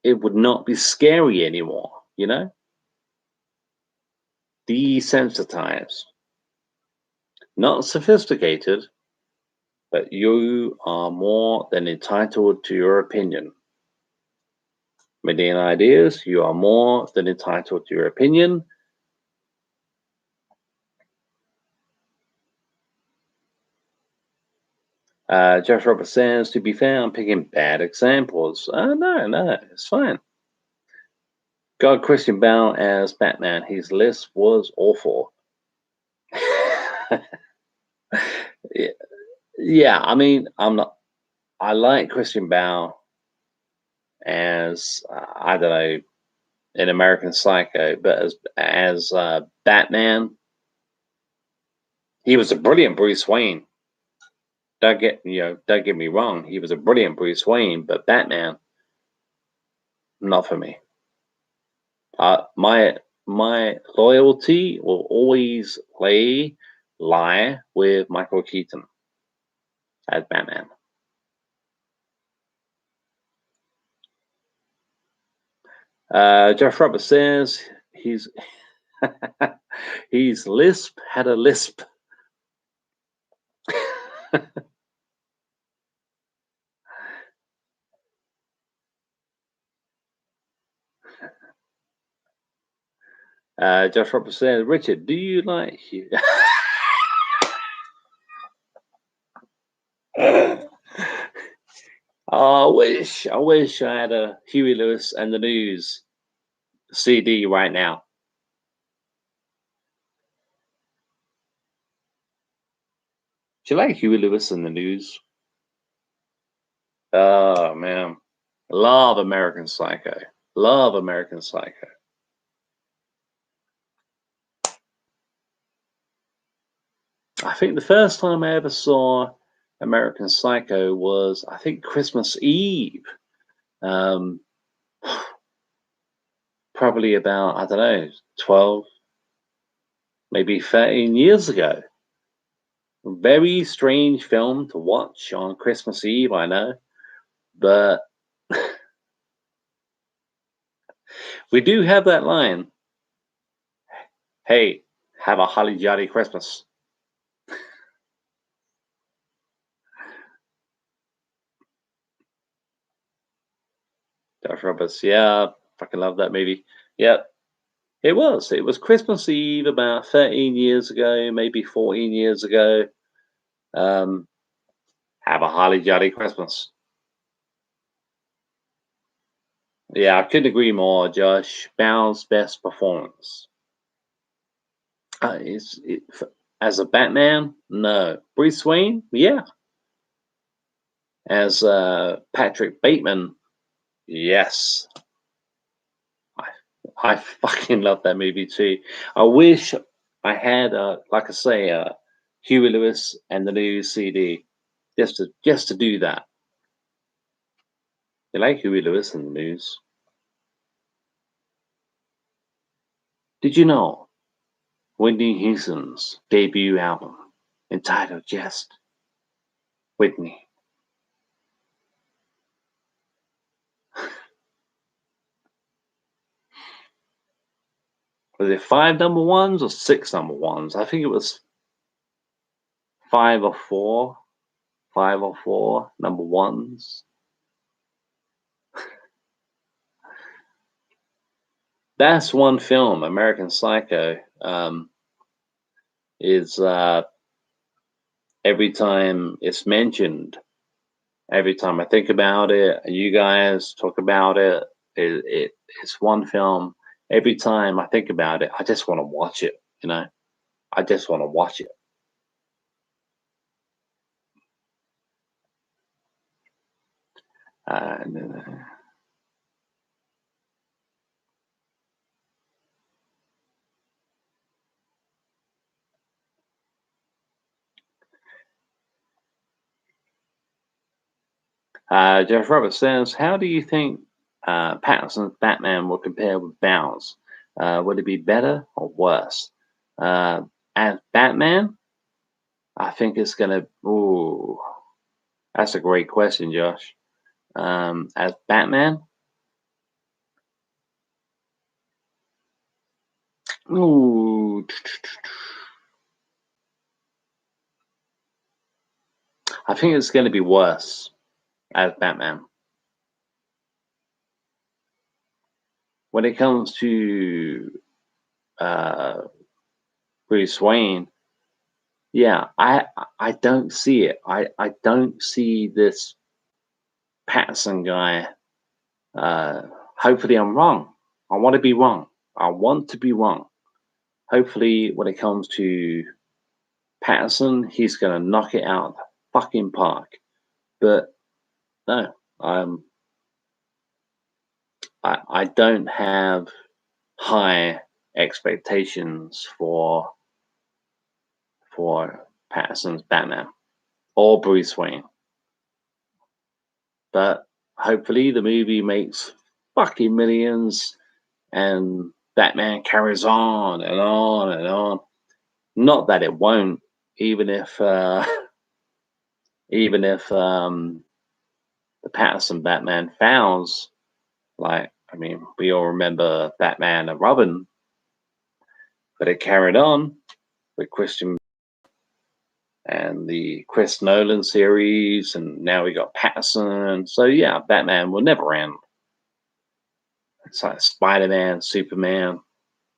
[SPEAKER 1] it would not be scary anymore, you know? Desensitized, not sophisticated, but you are more than entitled to your opinion. Million ideas, you are more than entitled to your opinion. Josh Robert says, to be fair, I'm picking bad examples. No, it's fine. Got Christian Bale as Batman. His list was awful. Yeah, I mean, I'm not. I like Christian Bale as I don't know, in American Psycho, but as Batman, he was a brilliant Bruce Wayne. Don't get me wrong, he was a brilliant Bruce Wayne, but Batman, not for me. My loyalty will always lie with Michael Keaton as Batman. Jeff Roberts says he's he's lisp had a lisp. Josh Roberts says, Richard, do you like Oh, I wish I had a Huey Lewis and the News CD right now. Do you like Huey Lewis and the News? Oh man, love American Psycho. Love American Psycho. I think the first time I ever saw American Psycho was, I think, Christmas Eve. Um, probably about, I don't know, 12, maybe 13 years ago. Very strange film to watch on Christmas Eve, I know, but we do have that line. Hey, have a holly jolly Christmas. Josh Roberts, yeah, fucking love that movie. Yep, it was. It was Christmas Eve about 13 years ago, maybe 14 years ago. Um, have a holly jolly Christmas. Yeah, I couldn't agree more, Josh. Bale's best performance. As a Batman, no. Bruce Wayne, yeah. As Patrick Bateman, yes. I, I fucking love that movie too. I wish I had, like I say, Huey Lewis and the News CD, just to do that. You like Huey Lewis and the News? Did you know Whitney Houston's debut album entitled Just Whitney? Was it 5 number ones or 6 number ones? I think it was 5 or 4. 5 or 4 number ones. That's one film, American Psycho. Is every time it's mentioned, every time I think about it, and you guys talk about it, it's one film. Every time I think about it, I just want to watch it. You know, I just want to watch it. And Jeff Roberts says, how do you think Pattinson's Batman will compare with Bowles? Would it be better or worse? As Batman, I think it's gonna. Ooh, that's a great question, Josh. As Batman, ooh, I think it's going to be worse as Batman. When it comes to uh, Bruce Wayne, yeah, I don't see it. I don't see this Pattinson guy. Hopefully, I'm wrong. I want to be wrong. I want to be wrong. Hopefully, when it comes to Pattinson, he's going to knock it out of the fucking park. But no, I don't have high expectations for Pattinson's Batman or Bruce Wayne. But hopefully the movie makes fucking millions and Batman carries on and on and on. Not that it won't, even if the Pattinson Batman fails. Like, I mean, we all remember Batman and Robin, but it carried on with Christian and the Chris Nolan series, and now we got Pattinson. So yeah, Batman will never end. It's like Spider-Man, Superman,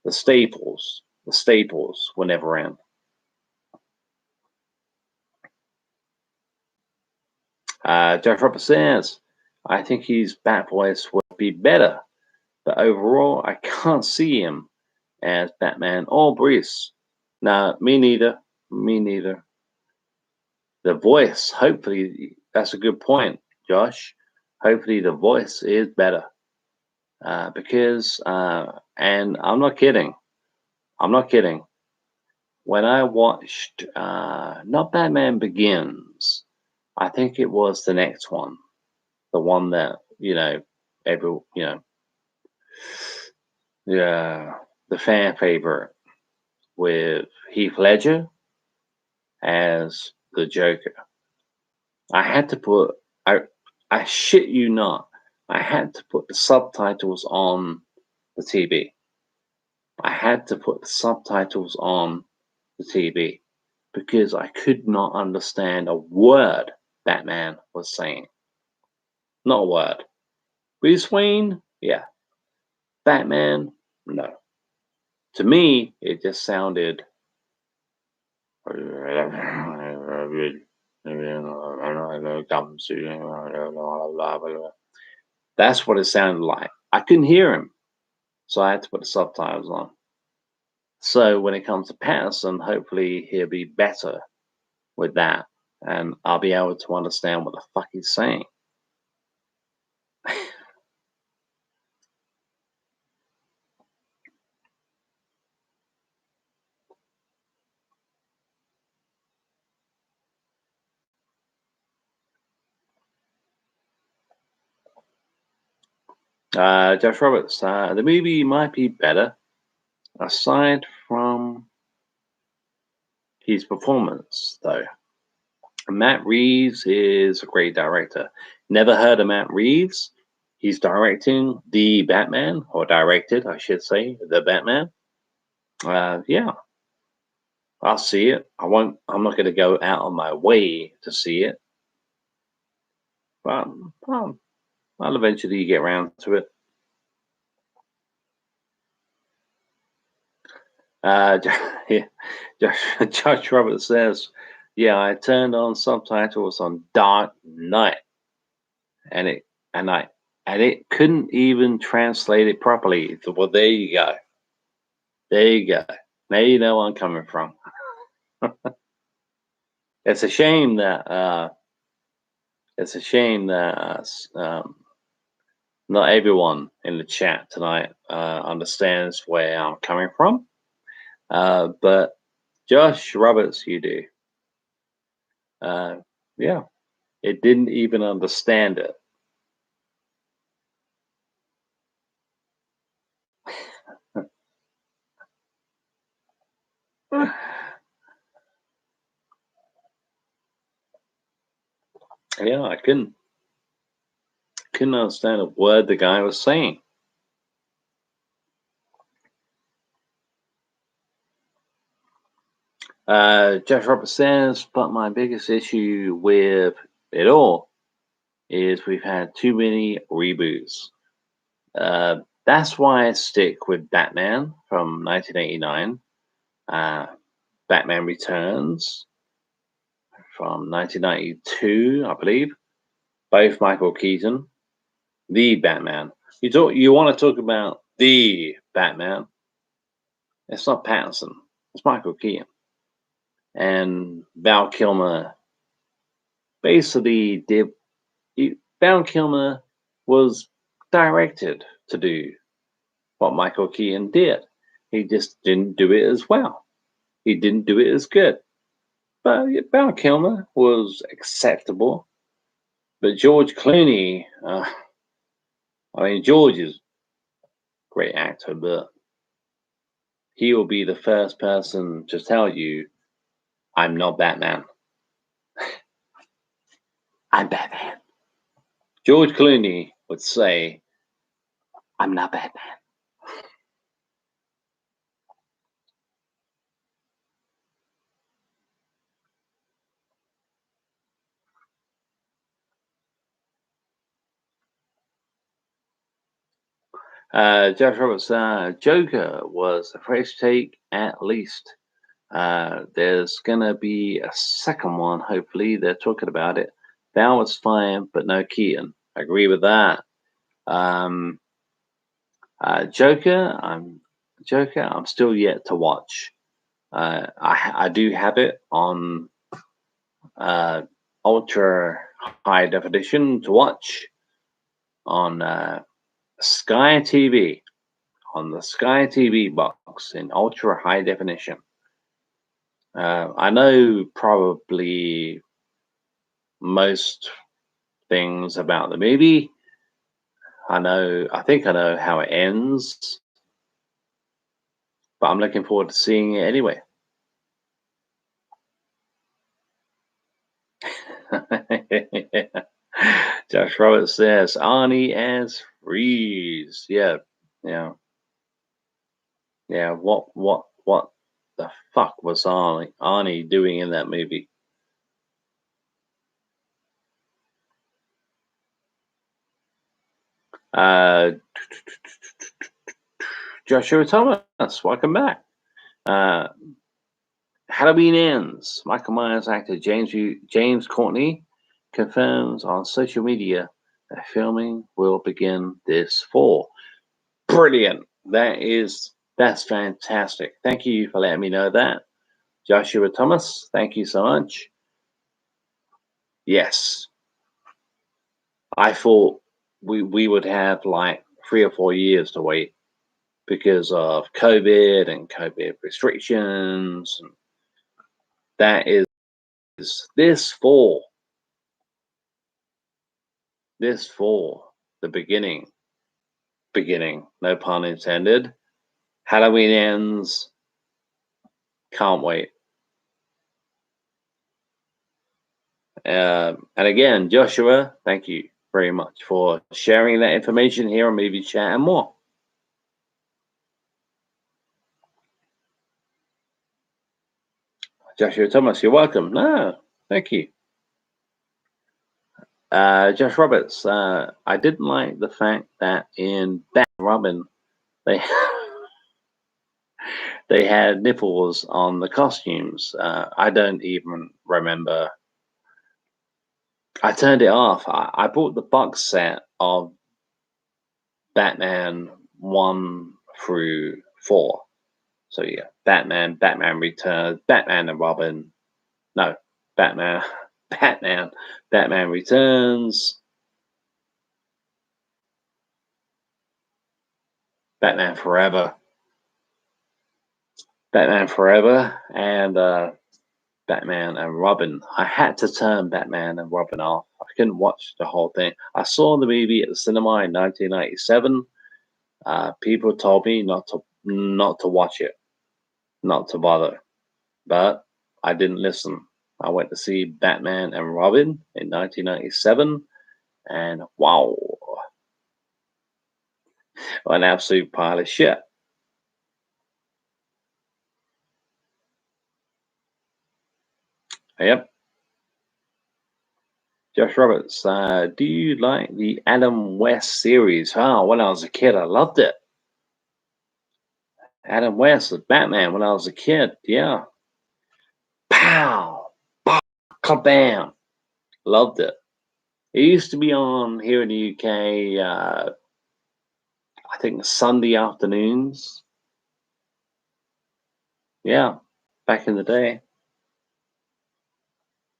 [SPEAKER 1] the staples. The staples will never end. Jeff Roberts says, I think his Bat voice would be better, but overall, I can't see him as Batman or Bruce. No, me neither. Me neither. The voice, hopefully, that's a good point, Josh. Hopefully, the voice is better. Because, and I'm not kidding. I'm not kidding. When I watched not Batman Begins, I think it was the next one, the one that yeah, the fan favorite with Heath Ledger as the Joker. I had to put I shit you not, I had to put the subtitles on the TV. I had to put the subtitles on the TV because I could not understand a word Batman was saying. Not a word. Bruce Wayne, yeah. Batman, no. To me, it just sounded. That's what it sounded like. I couldn't hear him, so I had to put the subtitles on. So when it comes to Patterson, hopefully he'll be better with that, and I'll be able to understand what the fuck he's saying. Josh Roberts, the movie might be better aside from his performance, though. Matt Reeves is a great director. Never heard of Matt Reeves. He's directing The Batman, or directed, I should say, The Batman. Yeah, I'll see it. I won't. I'm not going to go out on my way to see it, but I'll eventually get around to it. Yeah, Josh Roberts says, "Yeah, I turned on subtitles on Dark Knight, and it couldn't even translate it properly." Well, there you go. There you go. Now you know where I'm coming from. It's a shame that not everyone in the chat tonight understands where I'm coming from. But Josh Roberts, you do. Yeah. It didn't even understand it. Yeah, I couldn't understand a word the guy was saying. Josh Roberts says, but my biggest issue with it all is we've had too many reboots. That's why I stick with Batman from 1989, Batman Returns from 1992, I believe, both Michael Keaton, the Batman. You want to talk about the Batman? It's not Pattinson. It's Michael Keaton. And Val Kilmer basically did. Val Kilmer was directed to do what Michael Keaton did. He just didn't do it as well. He didn't do it as good. But Val Kilmer was acceptable. But George Clooney, I mean, George is a great actor, but he will be the first person to tell you, I'm not Batman. I'm Batman. George Clooney would say, I'm not Batman. Josh Roberts, Joker was a fresh take at least. There's gonna be a second one, hopefully. They're talking about it. That was fine, but no Keaton. I agree with that. Um, Joker, I'm still yet to watch. I do have it on uh, ultra high definition to watch on Sky TV, on the Sky TV box in ultra high definition. I know probably most things about the movie. I think I know how it ends, but I'm looking forward to seeing it anyway. Josh Roberts says Arnie as Freeze. Yeah, yeah, yeah. What the fuck was Arnie doing in that movie? Uh, Joshua Thomas, welcome back. Uh, Halloween ends. Michael Myers actor James Courtney confirms on social media that filming will begin this fall. Brilliant. That's fantastic. Thank you for letting me know that. Joshua Thomas, thank you so much. Yes. I thought we would have like 3 or 4 years to wait because of COVID and COVID restrictions. That is this fall. This fall, the beginning, no pun intended. Halloween ends. Can't wait. And again, Joshua, thank you very much for sharing that information here on Movie Chat and more. Joshua Thomas, you're welcome. No, thank you. Josh Roberts, I didn't like the fact that in Batman Robin they they had nipples on the costumes. I don't even remember. I turned it off. I bought the box set of Batman 1 through 4. So yeah, Batman Returns, Batman and Robin. No, Batman, Batman Returns, Batman Forever, and Batman and Robin. I had to turn Batman and Robin off. I couldn't watch the whole thing. I saw the movie at the cinema in 1997. People told me not to watch it, not to bother, but I didn't listen. I went to see Batman and Robin in 1997, and wow, an absolute pile of shit. Yep. Josh Roberts, do you like the Adam West series? Oh, when I was a kid, I loved it. Adam West was Batman when I was a kid. Yeah. Pow! Pow! Kabam! Loved it. It used to be on here in the UK, I think Sunday afternoons. Yeah, back in the day.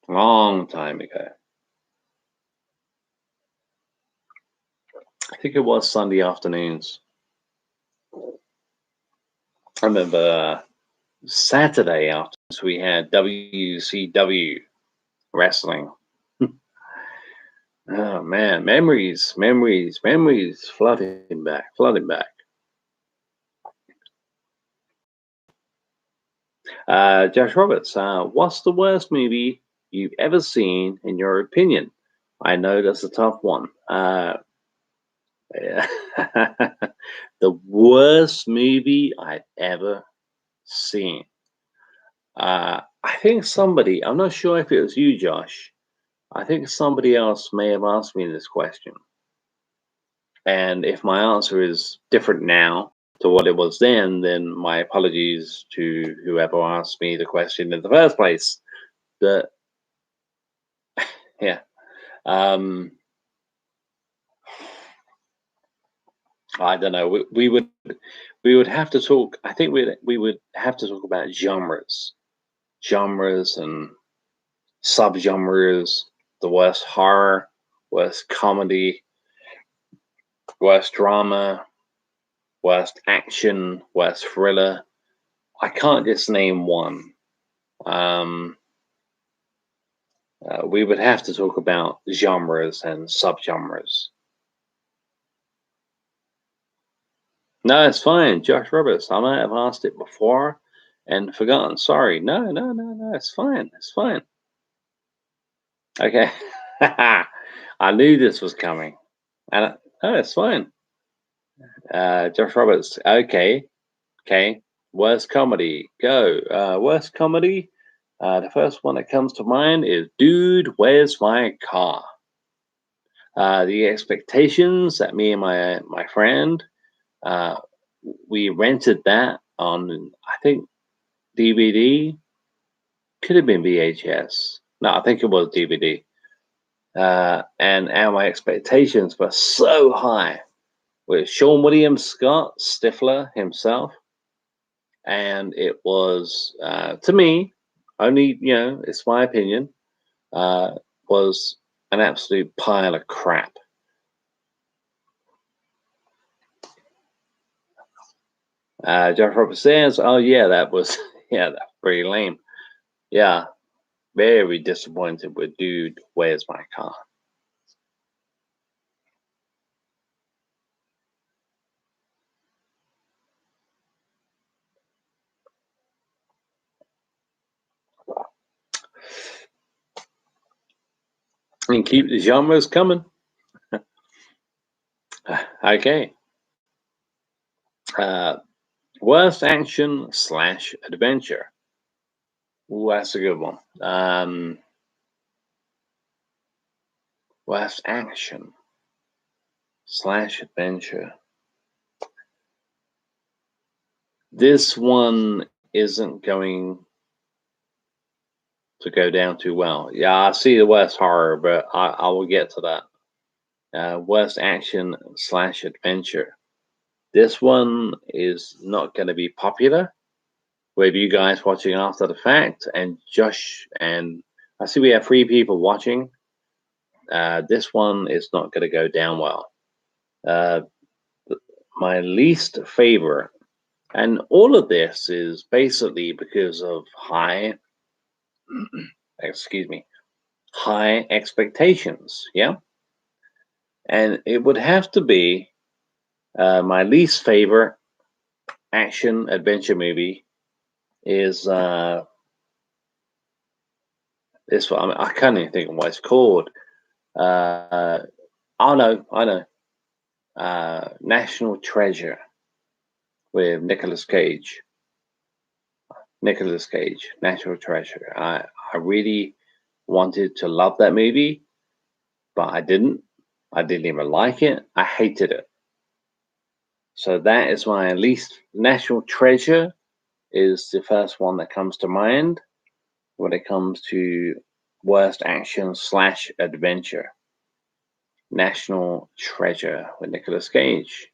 [SPEAKER 1] Long time ago. I think it was Sunday afternoons. I remember Saturday afterwards we had WCW wrestling. Oh man, memories flooding back. Josh Roberts, what's the worst movie you've ever seen in your opinion? I know that's a tough one. Yeah. The worst movie I've ever seen. I think somebody, I'm not sure if it was you, Josh. I think somebody else may have asked me this question. And if my answer is different now to what it was then my apologies to whoever asked me the question in the first place. But yeah, I don't know. We would have to talk. I think we would have to talk about genres and subgenres. The worst horror, worst comedy, worst drama, worst action, worst thriller. I can't just name one. We would have to talk about genres and subgenres. No, it's fine, Josh Roberts. I might have asked it before and forgotten. Sorry. No. It's fine. It's fine. Okay. I knew this was coming. And no, it's fine. Josh Roberts. Okay. Worst comedy. Go. Worst comedy. The first one that comes to mind is Dude, Where's My Car? The expectations that me and my friend, we rented that on, I think, DVD. Could have been VHS. No, I think it was DVD. And my expectations were so high with Sean William Scott, Stifler himself. And it was, to me, only, it's my opinion, was an absolute pile of crap. Josh Roberts says, oh, yeah, that was, yeah, that's pretty lame. Yeah, very disappointed with Dude, Where's My Car? And keep the genres coming. Okay. Worst action / adventure. Ooh, that's a good one. Worst action / adventure. This one isn't going to go down too well. Yeah, I see the worst horror, but I will get to that. Worst action / adventure. This one is not going to be popular with you guys watching after the fact. And Josh, and I see we have 3 people watching. This one is not going to go down well. My least favorite, and all of this is basically because of high excuse me, high expectations. Yeah. And it would have to be my least favorite action adventure movie is this one. I can't even think of what it's called. I know. National Treasure with Nicolas Cage. Nicolas Cage, National Treasure. I really wanted to love that movie, but I didn't. I didn't even like it. I hated it. So that is my least. National Treasure is the first one that comes to mind when it comes to worst action slash adventure. National Treasure with Nicolas Cage.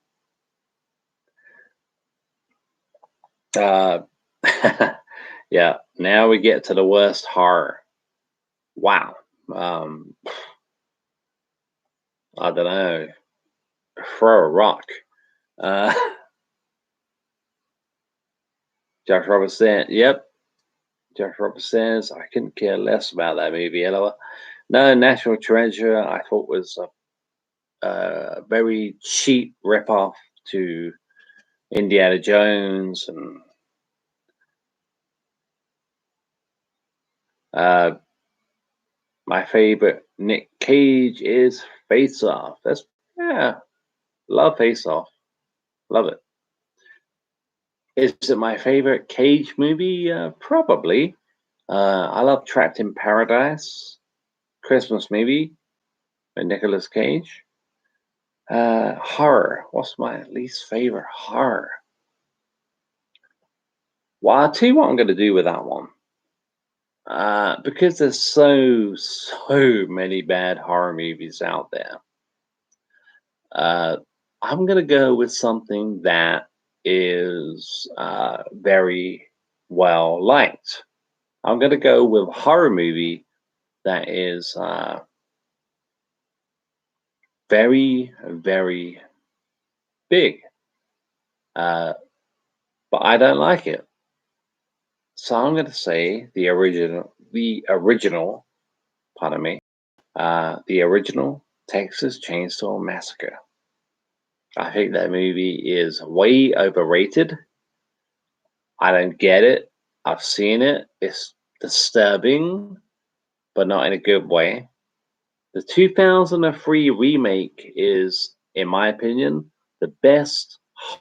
[SPEAKER 1] Uh, yeah. Now we get to the worst horror. Wow. I don't know. Throw a rock. Uh, Josh Roberts said, "Yep." Josh Roberts says, "I couldn't care less about that movie." LOL. No, National Treasure. I thought was a very cheap ripoff to Indiana Jones, and my favorite Nick Cage is Face Off. That's yeah, love Face Off, love it. Is it my favorite Cage movie? Probably. I love Trapped in Paradise, Christmas movie by Nicolas Cage. Horror. What's my least favorite horror? Well, I'll tell you what I'm going to do with that one. Because there's so many bad horror movies out there. I'm going to go with something that is very well liked. I'm going to go with a horror movie that is very, very big, but I don't like it. So I'm going to say the original, pardon me, the original Texas Chainsaw Massacre. I think that movie is way overrated. I don't get it. I've seen it. It's disturbing, but not in a good way. The 2003 remake is, in my opinion, the best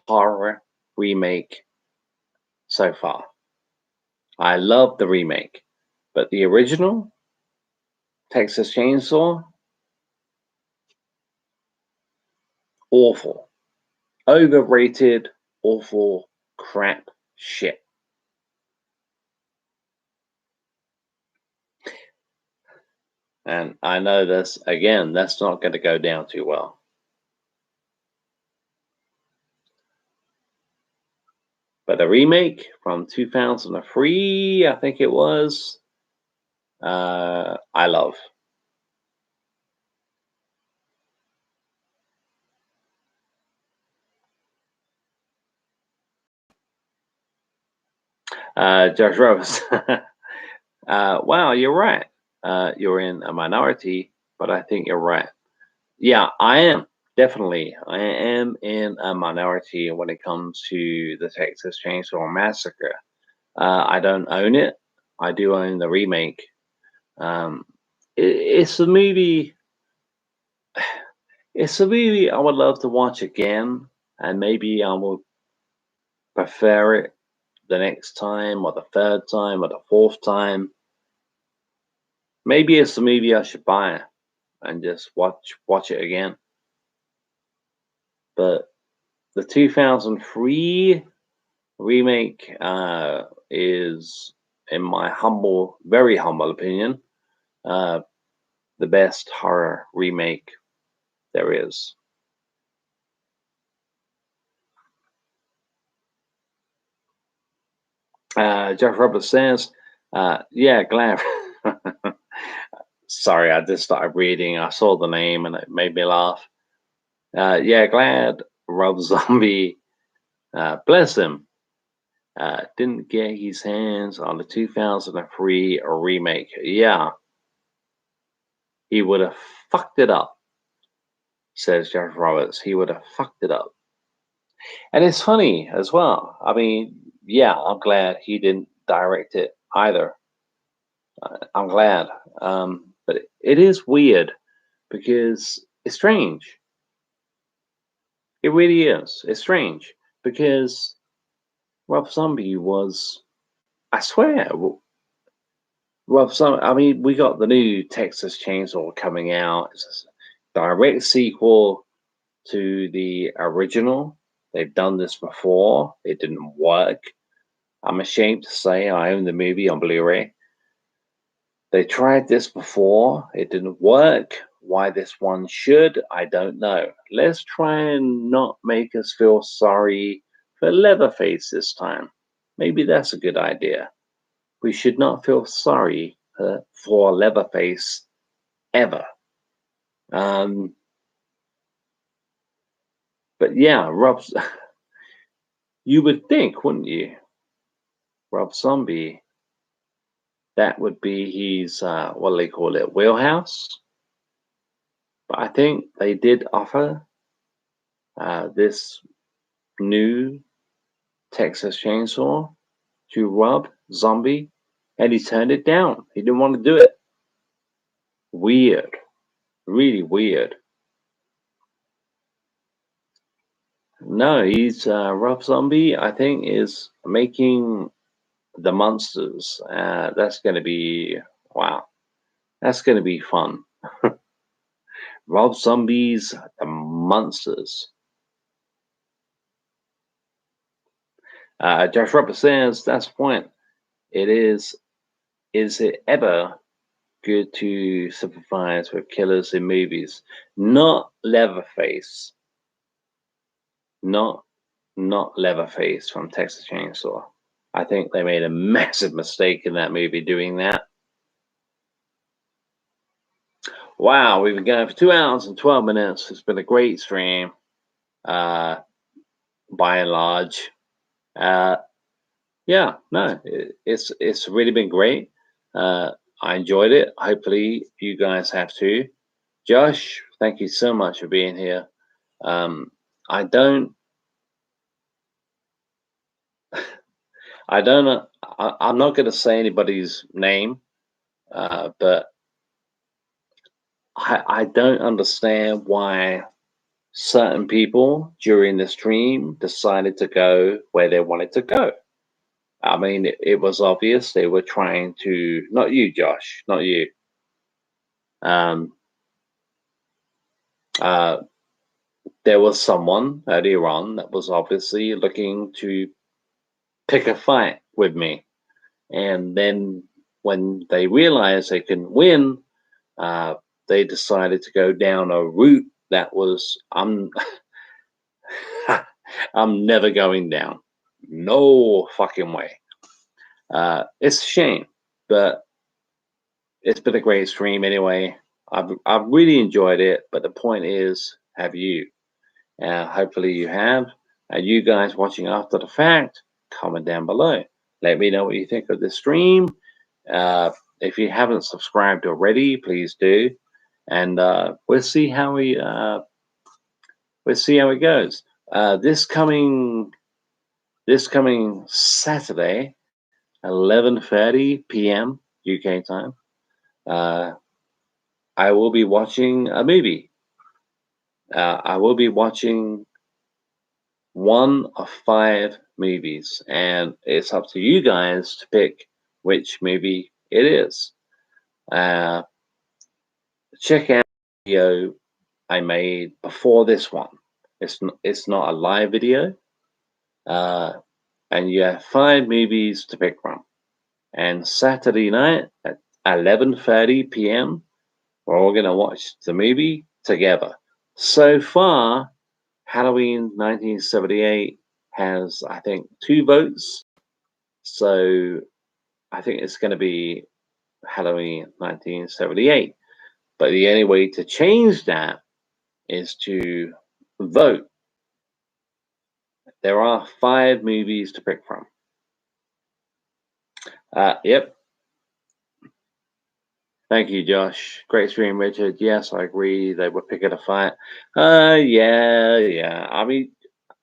[SPEAKER 1] horror remake so far. I love the remake, but the original Texas Chainsaw, awful, overrated, awful crap shit. And I know this again, that's not going to go down too well. But the remake from 2003, I think it was, I love. Josh Rose. Wow, you're right. You're in a minority, but I think you're right. Yeah, I am. Definitely. I am in a minority when it comes to the Texas Chainsaw Massacre. I don't own it. I do own the remake. Um, it's a movie. It's a movie I would love to watch again, and maybe I will prefer it the next time, or the third time, or the fourth time. Maybe it's a movie I should buy and just watch it again. But the 2003 remake is, in my very humble opinion, uh, the best horror remake there is. Jeff Roberts says, yeah, glad. Sorry, I just started reading. I saw the name and it made me laugh. Yeah, glad Rob Zombie, bless him. Didn't get his hands on the 2003 remake. Yeah, he would have fucked it up, says Josh Roberts. He would have fucked it up. And it's funny as well. I mean, yeah, I'm glad he didn't direct it either. I'm glad. But it is weird because it's strange. It really is. It's strange because Rob Zombie was, I swear, Rob Zombie. I mean, we got the new Texas Chainsaw coming out. It's a direct sequel to the original. They've done this before. It didn't work. I'm ashamed to say I own the movie on Blu-ray. They tried this before. It didn't work. Why this one should, I don't know. Let's try and not make us feel sorry for Leatherface this time. Maybe that's a good idea. We should not feel sorry for Leatherface ever. But yeah, you would think, wouldn't you? Rob Zombie, that would be his, what do they call it, wheelhouse? But I think they did offer this new Texas Chainsaw to Rob Zombie, and he turned it down. He didn't want to do it. Weird. Really weird. No, he's Rob Zombie, I think, is making the Monsters. That's going to be, wow, that's going to be fun. Rob Zombie's The Monsters. Josh Roberts says, that's the point. It is it ever good to sympathize with killers in movies? Not Leatherface. Not Leatherface from Texas Chainsaw. I think they made a massive mistake in that movie doing that. Wow, we've been going for 2 hours and 12 minutes. It's been a great stream, by and large. Yeah, no, it's really been great. I enjoyed it. Hopefully, you guys have too. Josh, thank you so much for being here. I don't know. I'm not going to say anybody's name, but I don't understand why certain people during the stream decided to go where they wanted to go. I mean, it was obvious they were trying to, not you, Josh, not you. There was someone earlier on that was obviously looking to pick a fight with me. And then when they realized they couldn't win, they decided to go down a route that was, I'm never going down. No fucking way. It's a shame, but it's been a great stream anyway. I've really enjoyed it, but the point is, have you? Hopefully you have. And you guys watching after the fact, comment down below. Let me know what you think of this stream. If you haven't subscribed already, please do. And we'll see how it goes. This coming Saturday, 11:30 p.m. UK time, I will be watching a movie. I will be watching one of 5 movies, and it's up to you guys to pick which movie it is. Check out the video I made before this one. It's not a live video, and you have 5 movies to pick from. And Saturday night at 11:30 p.m., we're all gonna watch the movie together. So far, Halloween 1978 has, I think, 2 votes. So I think it's going to be Halloween 1978. But the only way to change that is to vote. There are 5 movies to pick from. Yep. Thank you, Josh. Great stream, Richard. Yes, I agree. They were picking a fight. Yeah. I mean,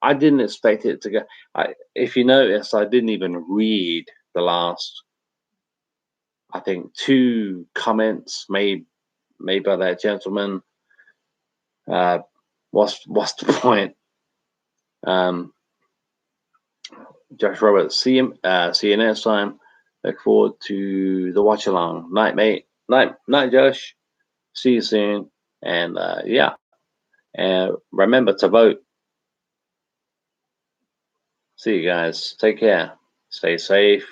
[SPEAKER 1] I didn't expect it to go. If you notice, I didn't even read the last, I think, 2 comments made by that gentleman. What's the point? Josh Roberts, see you next time. Look forward to the watch along. Night, mate. Night, Josh. See you soon. And yeah, and remember to vote. See you guys. Take care. Stay safe.